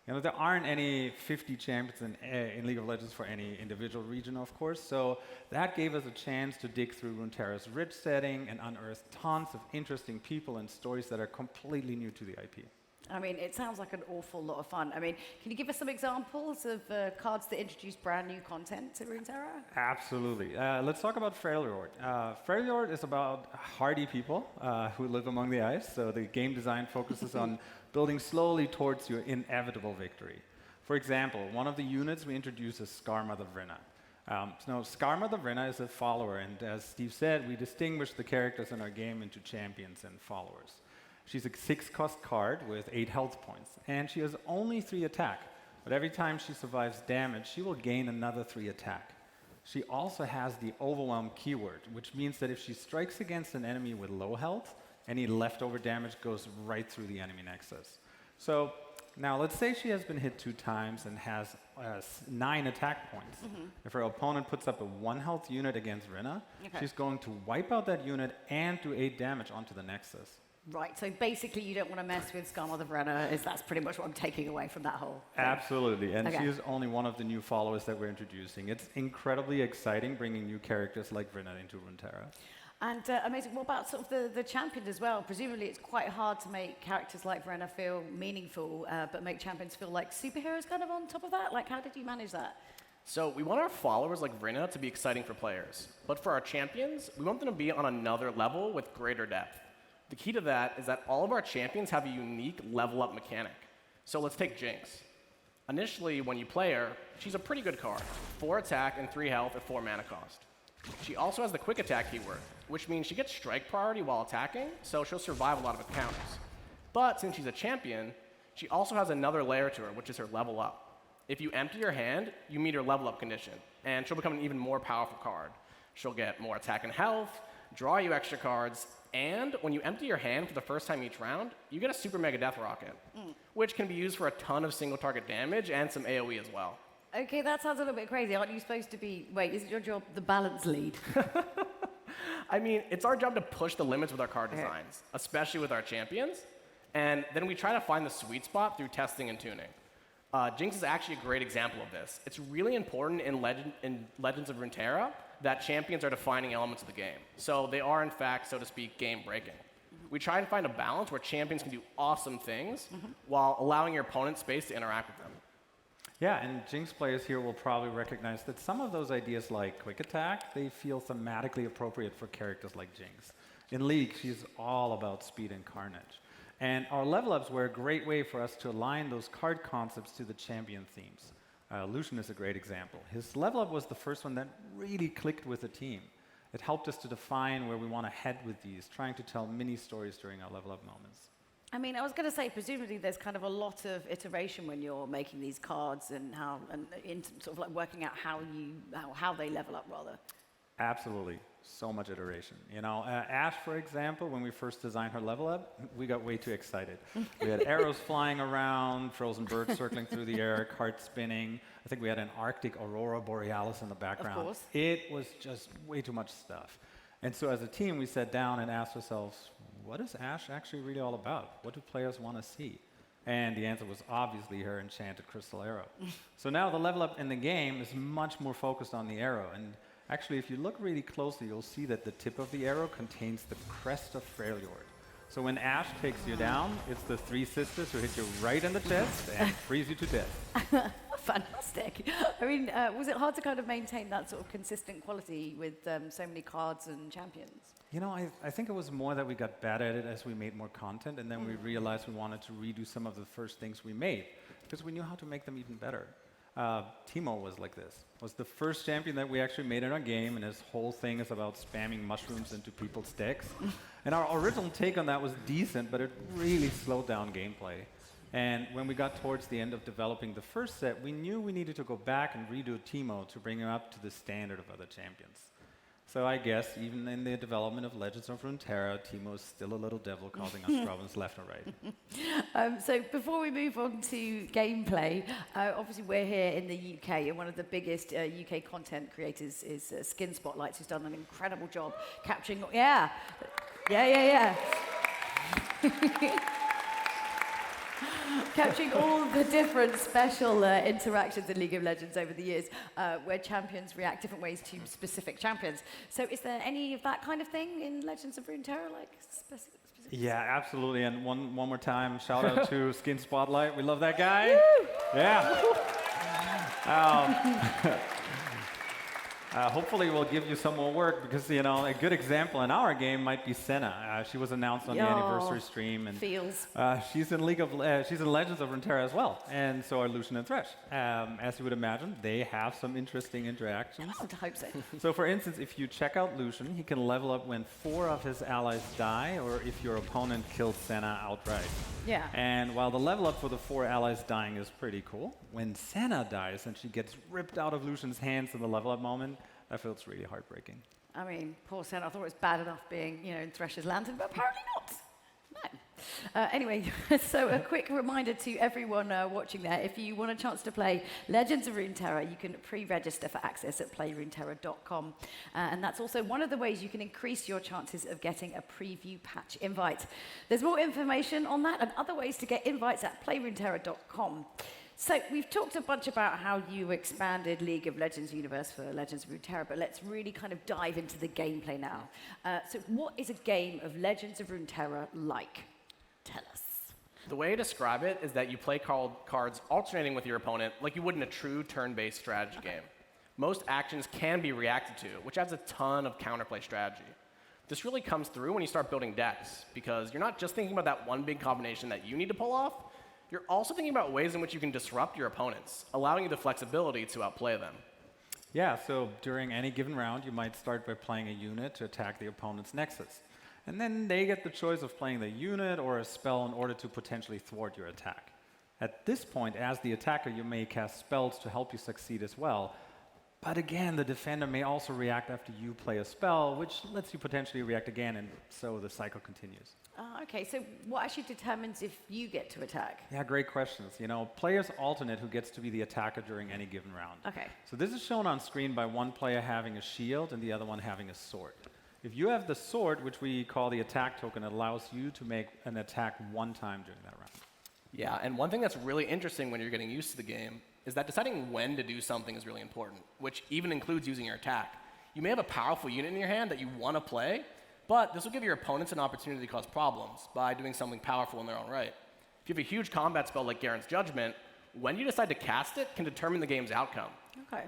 You know, there aren't any 50 champions in League of Legends for any individual region, of course, so that gave us a chance to dig through Runeterra's rich setting and unearth tons of interesting people and stories that are completely new to the IP. I mean, it sounds like an awful lot of fun. I mean, can you give us some examples of cards that introduce brand new content to Runeterra? Absolutely. Let's talk about Freljord. Freljord is about hardy people who live among the ice, so the game design focuses on building slowly towards your inevitable victory. For example, one of the units we introduce is Skarmother Vrynna. So Skarmother Vrynna is a follower, and as Steve said, we distinguish the characters in our game into champions and followers. She's a 6-cost card with 8 health points, and she has only 3 attack. But every time she survives damage, she will gain another 3 attack. she also has the overwhelm keyword, which means that if she strikes against an enemy with low health, any leftover damage goes right through the enemy nexus. So now let's say she has been hit 2 times and has 9 attack points. If her opponent puts up a 1 health unit against Rinna, she's going to wipe out that unit and do 8 damage onto the nexus. Right, so basically you don't want to mess with Skarmother Brenner, that's pretty much what I'm taking away from that whole thing. Absolutely, and she is only one of the new followers that we're introducing. It's incredibly exciting bringing new characters like Rinna into Runeterra. And amazing, what about sort of the champions as well? Presumably it's quite hard to make characters like Brenner feel meaningful, but make champions feel like superheroes kind of on top of that? Like, how did you manage that? So we want our followers like Rinna to be exciting for players. But for our champions, we want them to be on another level with greater depth. The key to that is that all of our champions have a unique level up mechanic. So let's take Jinx. Initially, when you play her, she's a pretty good card. 4 attack and 3 health at 4 mana cost. She also has the quick attack keyword, which means she gets strike priority while attacking, so she'll survive a lot of encounters. But since she's a champion, she also has another layer to her, which is her level up. If you empty your hand, you meet her level up condition, and she'll become an even more powerful card. She'll get more attack and health, draw you extra cards, and when you empty your hand for the first time each round, you get a Super Mega Death Rocket, which can be used for a ton of single target damage and some AoE as well. Okay, that sounds a little bit crazy. Aren't you supposed to be, wait, is it your job, the balance lead? I mean, it's our job to push the limits with our card designs, especially with our champions, and then we try to find the sweet spot through testing and tuning. Jinx is actually a great example of this. It's really important in Legends of Runeterra that champions are defining elements of the game. So they are, in fact, so to speak, game-breaking. We try and find a balance where champions can do awesome things while allowing your opponent space to interact with them. Yeah, and Jinx players here will probably recognize that some of those ideas like quick attack, they feel thematically appropriate for characters like Jinx. In League, she's all about speed and carnage. And our level ups were a great way for us to align those card concepts to the champion themes. Lucian is a great example. His level up was the first one that really clicked with the team. It helped us to define where we want to head with these, trying to tell mini stories during our level up moments. I mean, I was going to say, presumably there's kind of a lot of iteration when you're making these cards and sort of like working out how they level up, rather. Absolutely. So much iteration. You know, Ashe, for example, when we first designed her level up, we got way too excited. We had arrows flying around, frozen birds circling through the air, carts spinning. I think we had an Arctic aurora borealis in the background. Of course. It was just way too much stuff. And so as a team, we sat down and asked ourselves, what is Ashe actually really all about? What do players want to see? And the answer was obviously her enchanted crystal arrow. So now the level up in the game is much more focused on the arrow. And actually, if you look really closely, you'll see that the tip of the arrow contains the crest of Freljord. So when Ashe takes you down, it's the 3 sisters who hit you right in the chest and freeze you to death. Fantastic. I mean, was it hard to kind of maintain that sort of consistent quality with so many cards and champions? You know, I think it was more that we got better at it as we made more content, and then we realized we wanted to redo some of the first things we made, because we knew how to make them even better. Timo was like this. Was the first champion that we actually made in our game, and his whole thing is about spamming mushrooms into people's decks. And our original take on that was decent, but it really slowed down gameplay. And when we got towards the end of developing the first set, we knew we needed to go back and redo Timo to bring him up to the standard of other champions. So I guess even in the development of Legends of Runeterra, Timo is still a little devil causing us problems left and right. So before we move on to gameplay, obviously we're here in the UK, and one of the biggest UK content creators is Skin Spotlights, who's done an incredible job capturing... Yeah. Capturing all the different special interactions in League of Legends over the years, where champions react different ways to specific champions. So is there any of that kind of thing in Legends of Runeterra, like specific? Yeah, absolutely. And one more time, shout out to Skin Spotlight. We love that guy. Woo! Yeah. Hopefully we'll give you some more work, because, you know, a good example in our game might be Senna. She was announced on the anniversary stream, and she's in she's in Legends of Runeterra as well, and so are Lucian and Thresh. As you would imagine, they have some interesting interactions. I would hope so. So, for instance, if you check out Lucian, he can level up when 4 of his allies die, or if your opponent kills Senna outright. Yeah. And while the level up for the 4 allies dying is pretty cool, when Senna dies and she gets ripped out of Lucian's hands in the level up moment, that feels really heartbreaking. I mean, poor Sen, I thought it was bad enough being, in Thresher's Lantern, but apparently not. No. Anyway, so a quick reminder to everyone watching there, if you want a chance to play Legends of Runeterra, you can pre-register for access at playruneterra.com. And that's also one of the ways you can increase your chances of getting a preview patch invite. There's more information on that and other ways to get invites at playruneterra.com. So we've talked a bunch about how you expanded League of Legends universe for Legends of Runeterra, but let's really kind of dive into the gameplay now. So what is a game of Legends of Runeterra like? Tell us. The way I describe it is that you play cards alternating with your opponent like you would in a true turn-based strategy game. Most actions can be reacted to, which adds a ton of counterplay strategy. This really comes through when you start building decks, because you're not just thinking about that one big combination that you need to pull off, you're also thinking about ways in which you can disrupt your opponents, allowing you the flexibility to outplay them. Yeah, so during any given round, you might start by playing a unit to attack the opponent's nexus. And then they get the choice of playing the unit or a spell in order to potentially thwart your attack. At this point, as the attacker, you may cast spells to help you succeed as well. But again, the defender may also react after you play a spell, which lets you potentially react again, and so the cycle continues. Okay, so what actually determines if you get to attack? Yeah, great questions. Players alternate who gets to be the attacker during any given round. Okay. So this is shown on screen by one player having a shield and the other one having a sword. If you have the sword, which we call the attack token, it allows you to make an attack one time during that round. Yeah, and one thing that's really interesting when you're getting used to the game is that deciding when to do something is really important, which even includes using your attack. You may have a powerful unit in your hand that you want to play, but this will give your opponents an opportunity to cause problems by doing something powerful in their own right. If you have a huge combat spell like Garen's Judgment, when you decide to cast it can determine the game's outcome. Okay.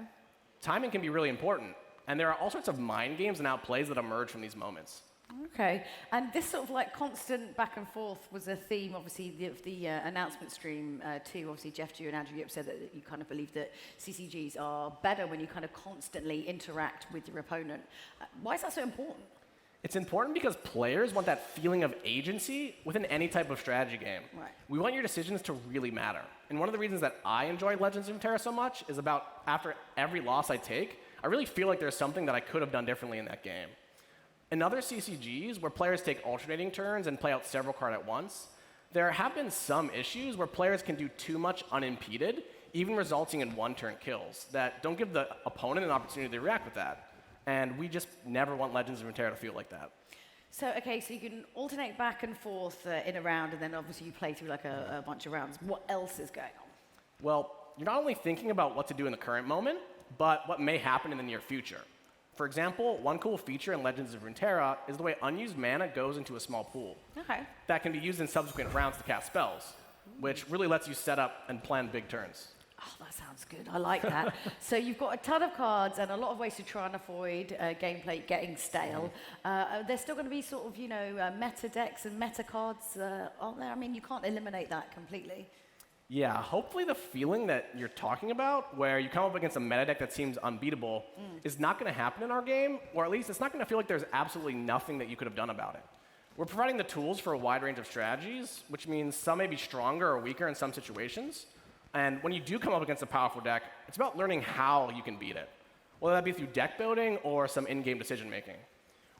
Timing can be really important, and there are all sorts of mind games and outplays that emerge from these moments. Okay, and this sort of like constant back and forth was a theme, obviously, of the announcement stream too. Obviously, Jeff, you and Andrew Yip said that you kind of believe that CCGs are better when you kind of constantly interact with your opponent. Why is that so important? It's important because players want that feeling of agency within any type of strategy game. Right. We want your decisions to really matter. And one of the reasons that I enjoy Legends of Runeterra so much is about after every loss I take, I really feel like there's something that I could have done differently in that game. In other CCGs, where players take alternating turns and play out several cards at once, there have been some issues where players can do too much unimpeded, even resulting in one-turn kills that don't give the opponent an opportunity to react with that. And we just never want Legends of Runeterra to feel like that. So, okay, so you can alternate back and forth in a round, and then obviously you play through like a bunch of rounds. What else is going on? Well, you're not only thinking about what to do in the current moment, but what may happen in the near future. For example, one cool feature in Legends of Runeterra is the way unused mana goes into a small pool. Okay. That can be used in subsequent rounds to cast spells, which really lets you set up and plan big turns. Oh, that sounds good. I like that. So you've got a ton of cards and a lot of ways to try and avoid gameplay getting stale. There's still going to be sort of, meta decks and meta cards, aren't there? I mean, you can't eliminate that completely. Yeah, hopefully the feeling that you're talking about, where you come up against a meta deck that seems unbeatable, is not going to happen in our game, or at least it's not going to feel like there's absolutely nothing that you could have done about it. We're providing the tools for a wide range of strategies, which means some may be stronger or weaker in some situations. And when you do come up against a powerful deck, it's about learning how you can beat it, whether that be through deck building or some in-game decision making.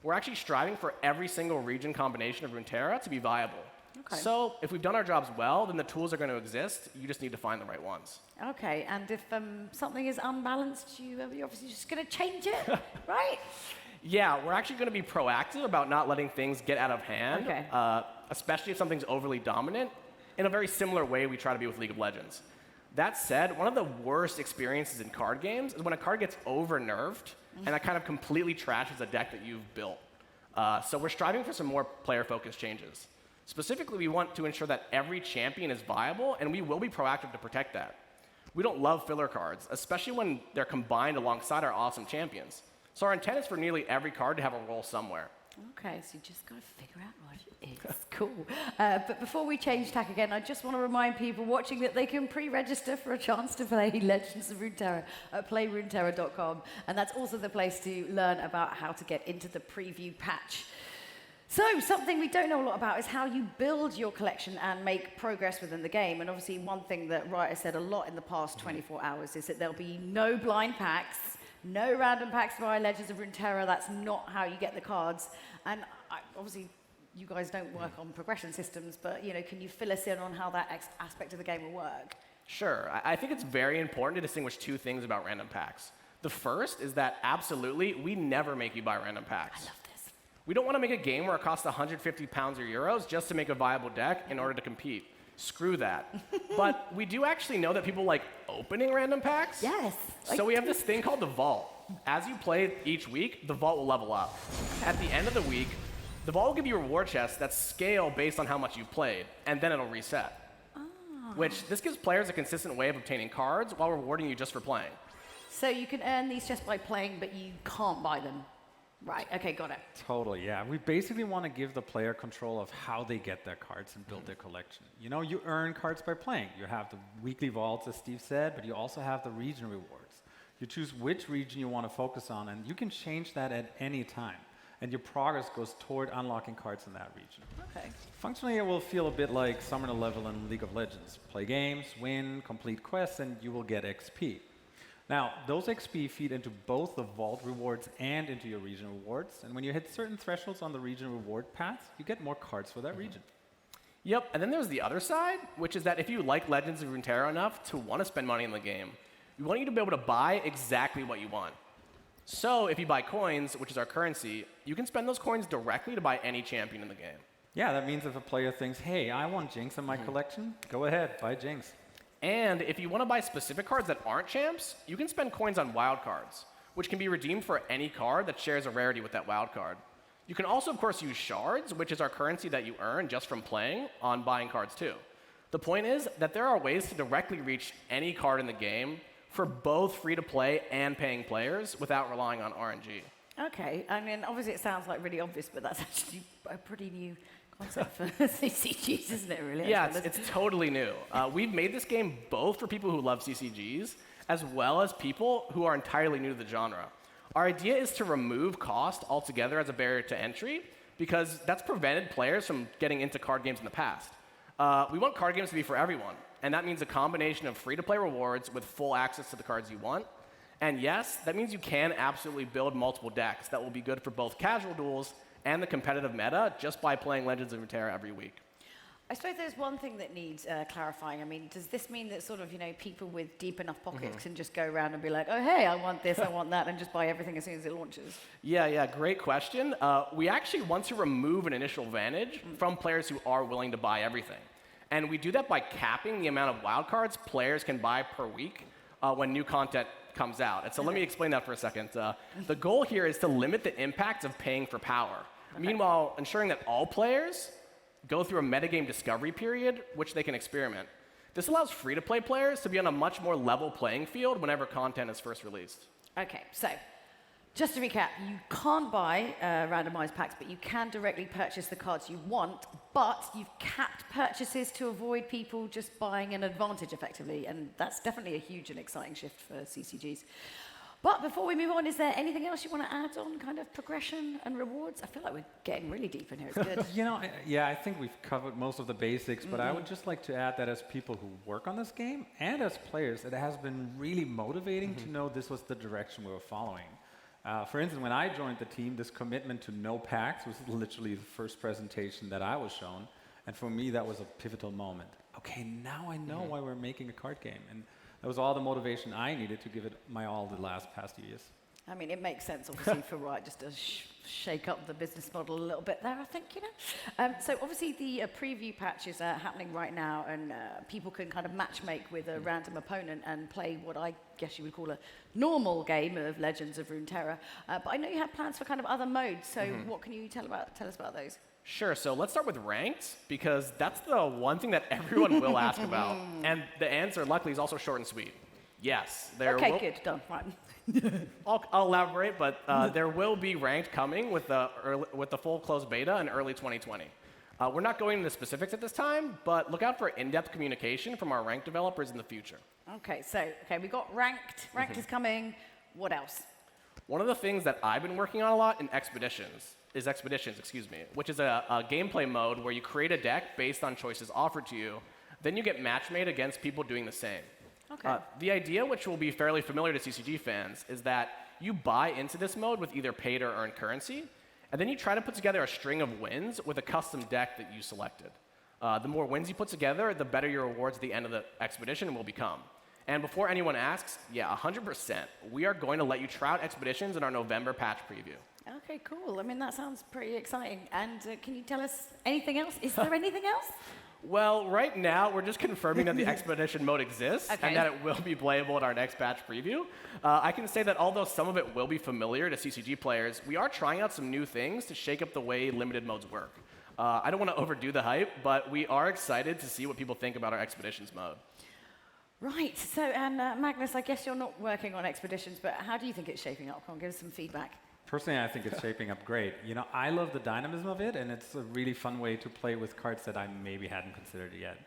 We're actually striving for every single region combination of Runeterra to be viable. Okay. So if we've done our jobs well, then the tools are going to exist. You just need to find the right ones. Okay, and if something is unbalanced, you're obviously just going to change it, right? Yeah, we're actually going to be proactive about not letting things get out of hand, Okay. Especially if something's overly dominant, in a very similar way we try to be with League of Legends. That said, one of the worst experiences in card games is when a card gets over-nerfed, and that kind of completely trashes a deck that you've built. So we're striving for some more player-focused changes. Specifically, we want to ensure that every champion is viable, and we will be proactive to protect that. We don't love filler cards, especially when they're combined alongside our awesome champions. So our intent is for nearly every card to have a role somewhere. Okay, so you just got to figure out what it is. Cool. But before we change tack again, I just want to remind people watching that they can pre-register for a chance to play Legends of Runeterra at playruneterra.com. And that's also the place to learn about how to get into the preview patch. So, something we don't know a lot about is how you build your collection and make progress within the game. And obviously, one thing that Riot has said a lot in the past 24 hours is that there'll be no blind packs, no random packs to buy Legends of Runeterra. That's not how you get the cards. And obviously, you guys don't work on progression systems, but can you fill us in on how that aspect of the game will work? Sure. I think it's very important to distinguish two things about random packs. The first is that absolutely, we never make you buy random packs. I love this. We don't want to make a game where it costs 150 pounds or euros just to make a viable deck in order to compete. Screw that. But we do actually know that people like opening random packs. Yes. So we have this thing called the vault. As you play each week, the vault will level up. At the end of the week, the vault will give you reward chests that scale based on how much you've played, and then it'll reset. Which, this gives players a consistent way of obtaining cards while rewarding you just for playing. So you can earn these just by playing, but you can't buy them. Right, okay, got it. Totally, yeah. We basically want to give the player control of how they get their cards and build their collection. You earn cards by playing. You have the weekly vaults, as Steve said, but you also have the region rewards. You choose which region you want to focus on, and you can change that at any time. And your progress goes toward unlocking cards in that region. Okay. Functionally, it will feel a bit like Summoner level in League of Legends. Play games, win, complete quests, and you will get XP. Now, those XP feed into both the vault rewards and into your region rewards. And when you hit certain thresholds on the region reward path, you get more cards for that region. Yep, and then there's the other side, which is that if you like Legends of Runeterra enough to want to spend money in the game, we want you to be able to buy exactly what you want. So if you buy coins, which is our currency, you can spend those coins directly to buy any champion in the game. Yeah, that means if a player thinks, hey, I want Jinx in my collection, go ahead, buy Jinx. And if you want to buy specific cards that aren't champs, you can spend coins on wild cards, which can be redeemed for any card that shares a rarity with that wild card. You can also, of course, use shards, which is our currency that you earn just from playing, on buying cards too. The point is that there are ways to directly reach any card in the game for both free-to-play and paying players without relying on RNG. Okay, I mean, obviously it sounds like really obvious, but that's actually a pretty new concept for CCGs, isn't it, really? Yeah, it's totally new. We've made this game both for people who love CCGs, as well as people who are entirely new to the genre. Our idea is to remove cost altogether as a barrier to entry, because that's prevented players from getting into card games in the past. We want card games to be for everyone, and that means a combination of free-to-play rewards with full access to the cards you want. And yes, that means you can absolutely build multiple decks that will be good for both casual duels and the competitive meta just by playing Legends of Runeterra every week. I suppose there's one thing that needs clarifying. I mean, does this mean that sort of, people with deep enough pockets can just go around and be like, oh, hey, I want this, I want that, and just buy everything as soon as it launches? Yeah, great question. We actually want to remove an initial advantage from players who are willing to buy everything. And we do that by capping the amount of wildcards players can buy per week when new content comes out. And so let me explain that for a second. The goal here is to limit the impact of paying for power. Meanwhile, ensuring that all players go through a metagame discovery period, which they can experiment. This allows free-to-play players to be on a much more level playing field whenever content is first released. Okay, so just to recap, you can't buy randomized packs, but you can directly purchase the cards you want, but you've capped purchases to avoid people just buying an advantage effectively, and that's definitely a huge and exciting shift for CCGs. But before we move on, is there anything else you want to add on kind of progression and rewards? I feel like we're getting really deep in here. It's good. I think we've covered most of the basics, but I would just like to add that as people who work on this game and as players, it has been really motivating to know this was the direction we were following. For instance, when I joined the team, this commitment to no packs was literally the first presentation that I was shown. And for me, that was a pivotal moment. Okay, now I know why we're making a card game. And that was all the motivation I needed to give it my all the past few years. I mean, it makes sense, obviously, for Riot just to shake up the business model a little bit there, I think, So obviously the preview patch is happening right now, and people can kind of matchmake with a random opponent and play what I guess you would call a normal game of Legends of Runeterra. But I know you have plans for kind of other modes, so what can you tell us about those? Sure, so let's start with ranked, because that's the one thing that everyone will ask about. And the answer, luckily, is also short and sweet. Yes. Okay, good, done, right. I'll elaborate, but there will be ranked coming with the full closed beta in early 2020. We're not going into specifics at this time, but look out for in-depth communication from our ranked developers in the future. Okay, we got ranked. Ranked is coming. What else? One of the things that I've been working on a lot in Expeditions, which is a gameplay mode where you create a deck based on choices offered to you. Then you get match made against people doing the same. Okay. The idea, which will be fairly familiar to CCG fans, is that you buy into this mode with either paid or earned currency, and then you try to put together a string of wins with a custom deck that you selected. The more wins you put together, the better your rewards at the end of the expedition will become. And before anyone asks, yeah, 100%, we are going to let you try out expeditions in our November patch preview. Okay, cool. I mean, that sounds pretty exciting. And can you tell us anything else? Is there anything else? Well, right now, we're just confirming that the expedition mode exists and that it will be playable in our next patch preview. I can say that although some of it will be familiar to CCG players, we are trying out some new things to shake up the way limited modes work. I don't want to overdo the hype, but we are excited to see what people think about our expeditions mode. Right. So, and Magnus, I guess you're not working on expeditions, but how do you think it's shaping up? Come on, give us some feedback. Personally, I think it's shaping up great. You know, I love the dynamism of it, and it's a really fun way to play with cards that I maybe hadn't considered yet.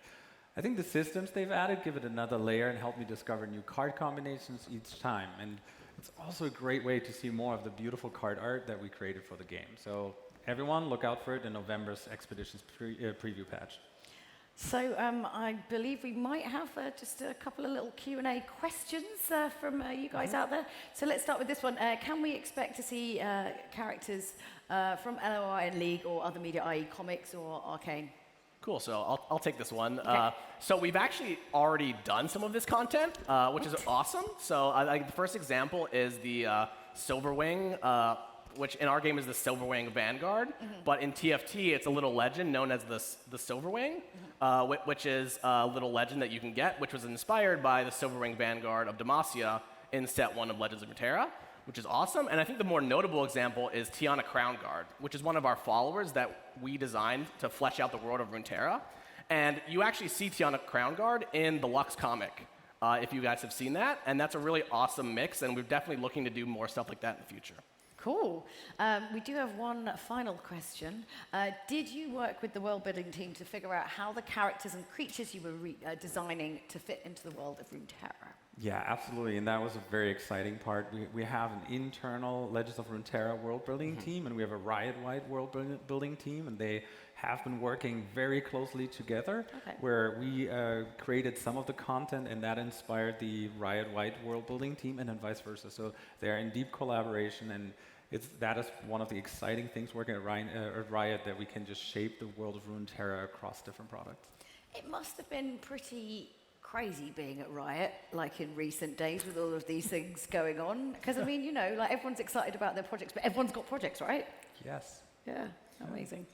I think the systems they've added give it another layer and help me discover new card combinations each time. And it's also a great way to see more of the beautiful card art that we created for the game. So everyone, look out for it in November's Expeditions preview patch. So I believe we might have just a couple of little Q&A questions from you guys out there. So let's start with this one. Can we expect to see characters from LOI and League or other media, i.e. comics or Arcane? Cool, so I'll take this one. Okay. So we've actually already done some of this content, which is awesome. So the first example is the Silverwing, which in our game is the Silverwing Vanguard, but in TFT it's a little legend known as the Silverwing, which is a little legend that you can get, which was inspired by the Silverwing Vanguard of Demacia in set 1 of Legends of Runeterra, which is awesome. And I think the more notable example is Tiana Crown Guard, which is one of our followers that we designed to flesh out the world of Runeterra. And you actually see Tiana Crown Guard in the Lux comic, if you guys have seen that. And that's a really awesome mix, and we're definitely looking to do more stuff like that in the future. Cool. We do have one final question. Did you work with the world building team to figure out how the characters and creatures you were designing to fit into the world of Runeterra? Yeah, absolutely, and that was a very exciting part. We have an internal Legends of Runeterra world building team, and we have a Riot-wide world building team, and they have been working very closely together, where we created some of the content, and that inspired the Riot-wide world building team, and then vice versa. So they're in deep collaboration, and that is one of the exciting things working at Riot, that we can just shape the world of Runeterra across different products. It must have been pretty crazy being at Riot, like in recent days with all of these things going on. Because, I mean, you know, like everyone's excited about their projects, but everyone's got projects, right? Yes. Yeah, amazing.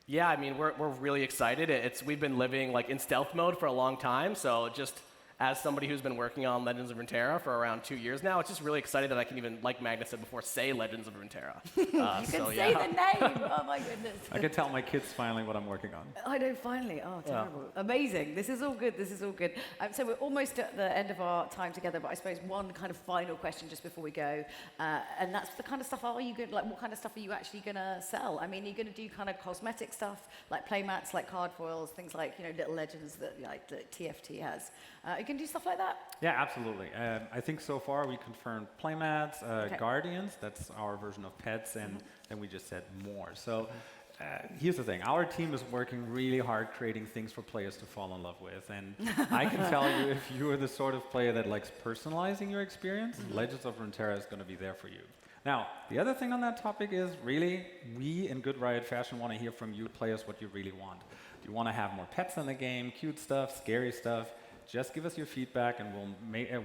Yeah, I mean, we're really excited. We've been living like in stealth mode for a long time, so just as somebody who's been working on Legends of Runeterra for around 2 years now, it's just really excited that I can even, like Magnus said before, say Legends of Runeterra. You can say the name! Oh my goodness. I can tell my kids finally what I'm working on. I know, finally. Oh, terrible. Yeah. Amazing. This is all good. This is all good. So we're almost at the end of our time together, but I suppose one kind of final question just before we go, and that's the kind of stuff, what kind of stuff are you actually going to sell? I mean, are you going to do kind of cosmetic stuff, like playmats, like card foils, things like, you know, little legends that TFT has? Are you going to do stuff like that? Yeah, absolutely. I think so far we confirmed playmats, Guardians, that's our version of pets, and then we just said more. So here's the thing. Our team is working really hard creating things for players to fall in love with. And I can tell you, if you are the sort of player that likes personalizing your experience, Legends of Runeterra is going to be there for you. Now, the other thing on that topic is really, we in good Riot fashion want to hear from you players what you really want. Do you want to have more pets in the game, cute stuff, scary stuff? Just give us your feedback, and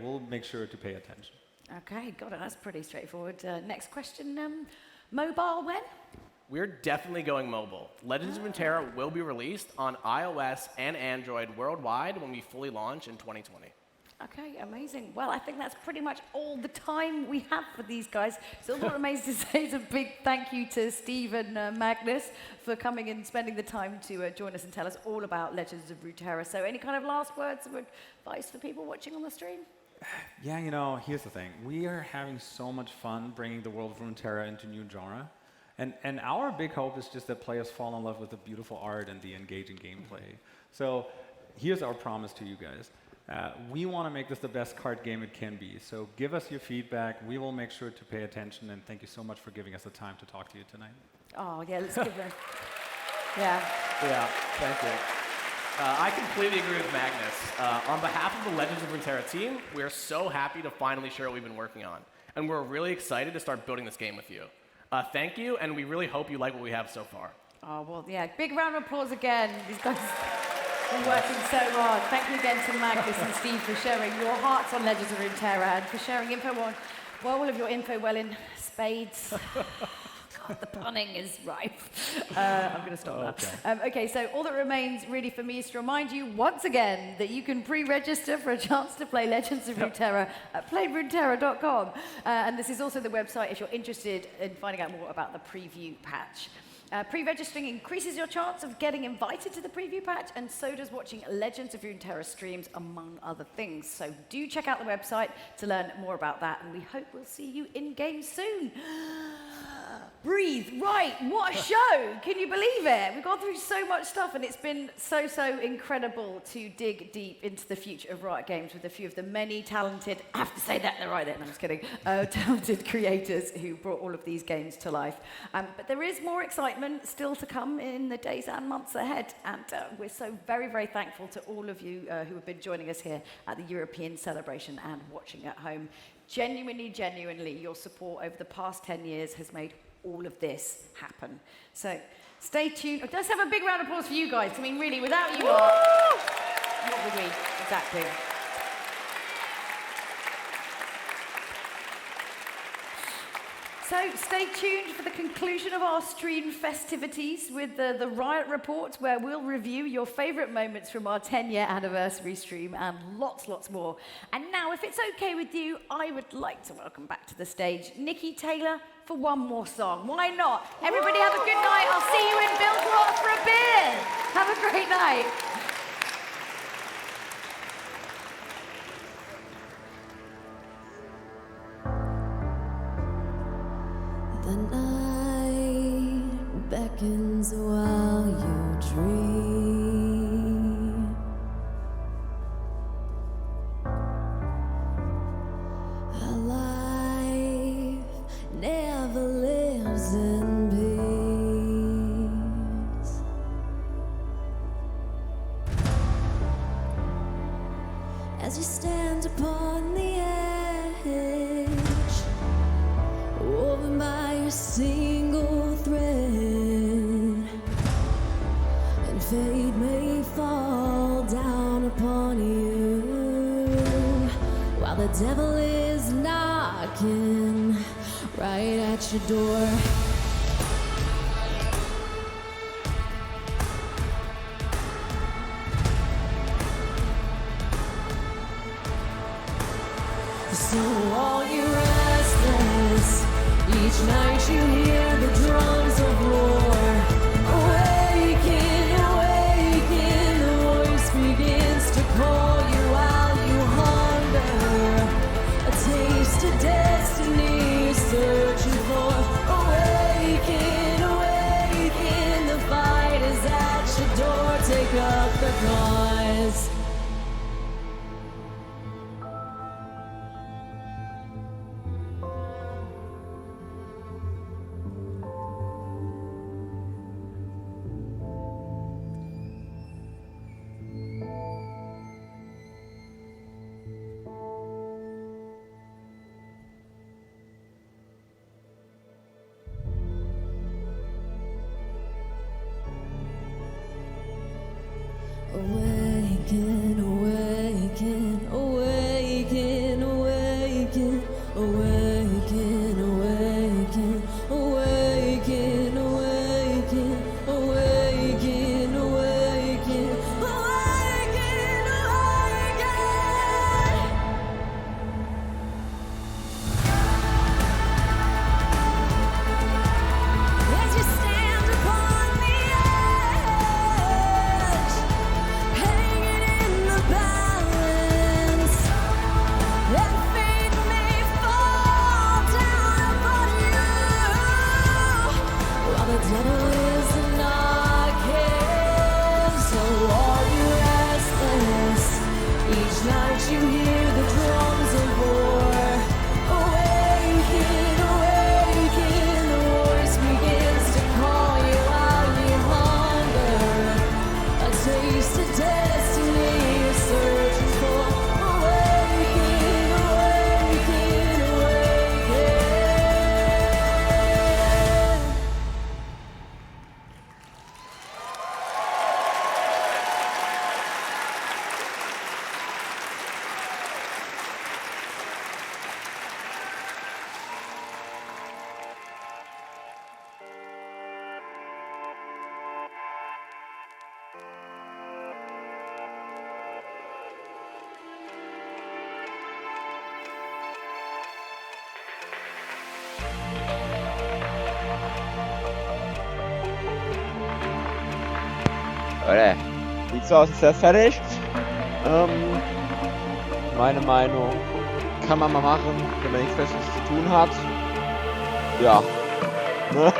we'll make sure to pay attention. Okay, got it. That's pretty straightforward. Next question. Mobile when? We're definitely going mobile. Legends of Runeterra will be released on iOS and Android worldwide when we fully launch in 2020. Okay, amazing. Well, I think that's pretty much all the time we have for these guys. So all that remains to say is a big thank you to Steve and Magnus for coming and spending the time to join us and tell us all about Legends of Runeterra. So any kind of last words of advice for people watching on the stream? Yeah, you know, here's the thing. We are having so much fun bringing the world of Runeterra into new genre. And our big hope is just that players fall in love with the beautiful art and the engaging gameplay. So here's our promise to you guys. We want to make this the best card game it can be. So give us your feedback. We will make sure to pay attention. And thank you so much for giving us the time to talk to you tonight. Oh, yeah, let's give them. Yeah. Yeah, thank you. I completely agree with Magnus. On behalf of the Legends of Runeterra team, we are so happy to finally share what we've been working on. And we're really excited to start building this game with you. Thank you, and we really hope you like what we have so far. Oh, well, yeah, big round of applause again. These guys have been working so hard. Thank you again to Magnus and Steve for sharing your hearts on Legends of Runeterra and for sharing info on, well, all of your info well in spades. God, the punning is rife. I'm going to stop that. Okay, so all that remains really for me is to remind you once again that you can pre-register for a chance to play Legends of Runeterra at playruneterra.com. And this is also the website if you're interested in finding out more about the preview patch. Pre-registering increases your chance of getting invited to the preview patch, and so does watching Legends of Runeterra streams, among other things. So do check out the website to learn more about that, and we hope we'll see you in-game soon. Breathe. Right, what a show! Can you believe it? We've gone through so much stuff, and it's been so incredible to dig deep into the future of Riot Games with a few of the many talented, I have to say that right there, no, I'm just kidding, talented creators who brought all of these games to life. But there is more excitement still to come in the days and months ahead, and we're so very thankful to all of you who have been joining us here at the European celebration and watching at home. Genuinely, your support over the past 10 years has made all of this happen. So stay tuned. Let's have a big round of applause for you guys. I mean, really, without you, what would we? Exactly. So stay tuned for the conclusion of our stream festivities with the Riot Report, where we'll review your favorite moments from our 10-year anniversary stream and lots more. And now, if it's okay with you, I would like to welcome back to the stage Nikki Taylor for one more song. Why not? Everybody have a good night. I'll see you in Bilgrot for a beer. Have a great night. The night beckons while you dream. A life never lives in peace. As you stand upon the edge, woven by a single thread, and fate may fall down upon you, while the devil is knocking right at your door. So all you restless, each night you hear the drums of war. Awaken, awaken, the voice begins to call you while you hunger. A taste of destiny searching for. Awaken, awaken, the fight is at your door. Take up the cause. Awaken, awaken, awaken, awaken, awaken, awaken, awaken, awaken, awaken, awaken, awaken, awaken. As you stand upon the edge, hanging in the balance, and fate may fall Leute, sieht so aus, ist das fertig. Meine Meinung, kann man mal machen, wenn man nichts Besseres zu tun hat. Ja. Ne?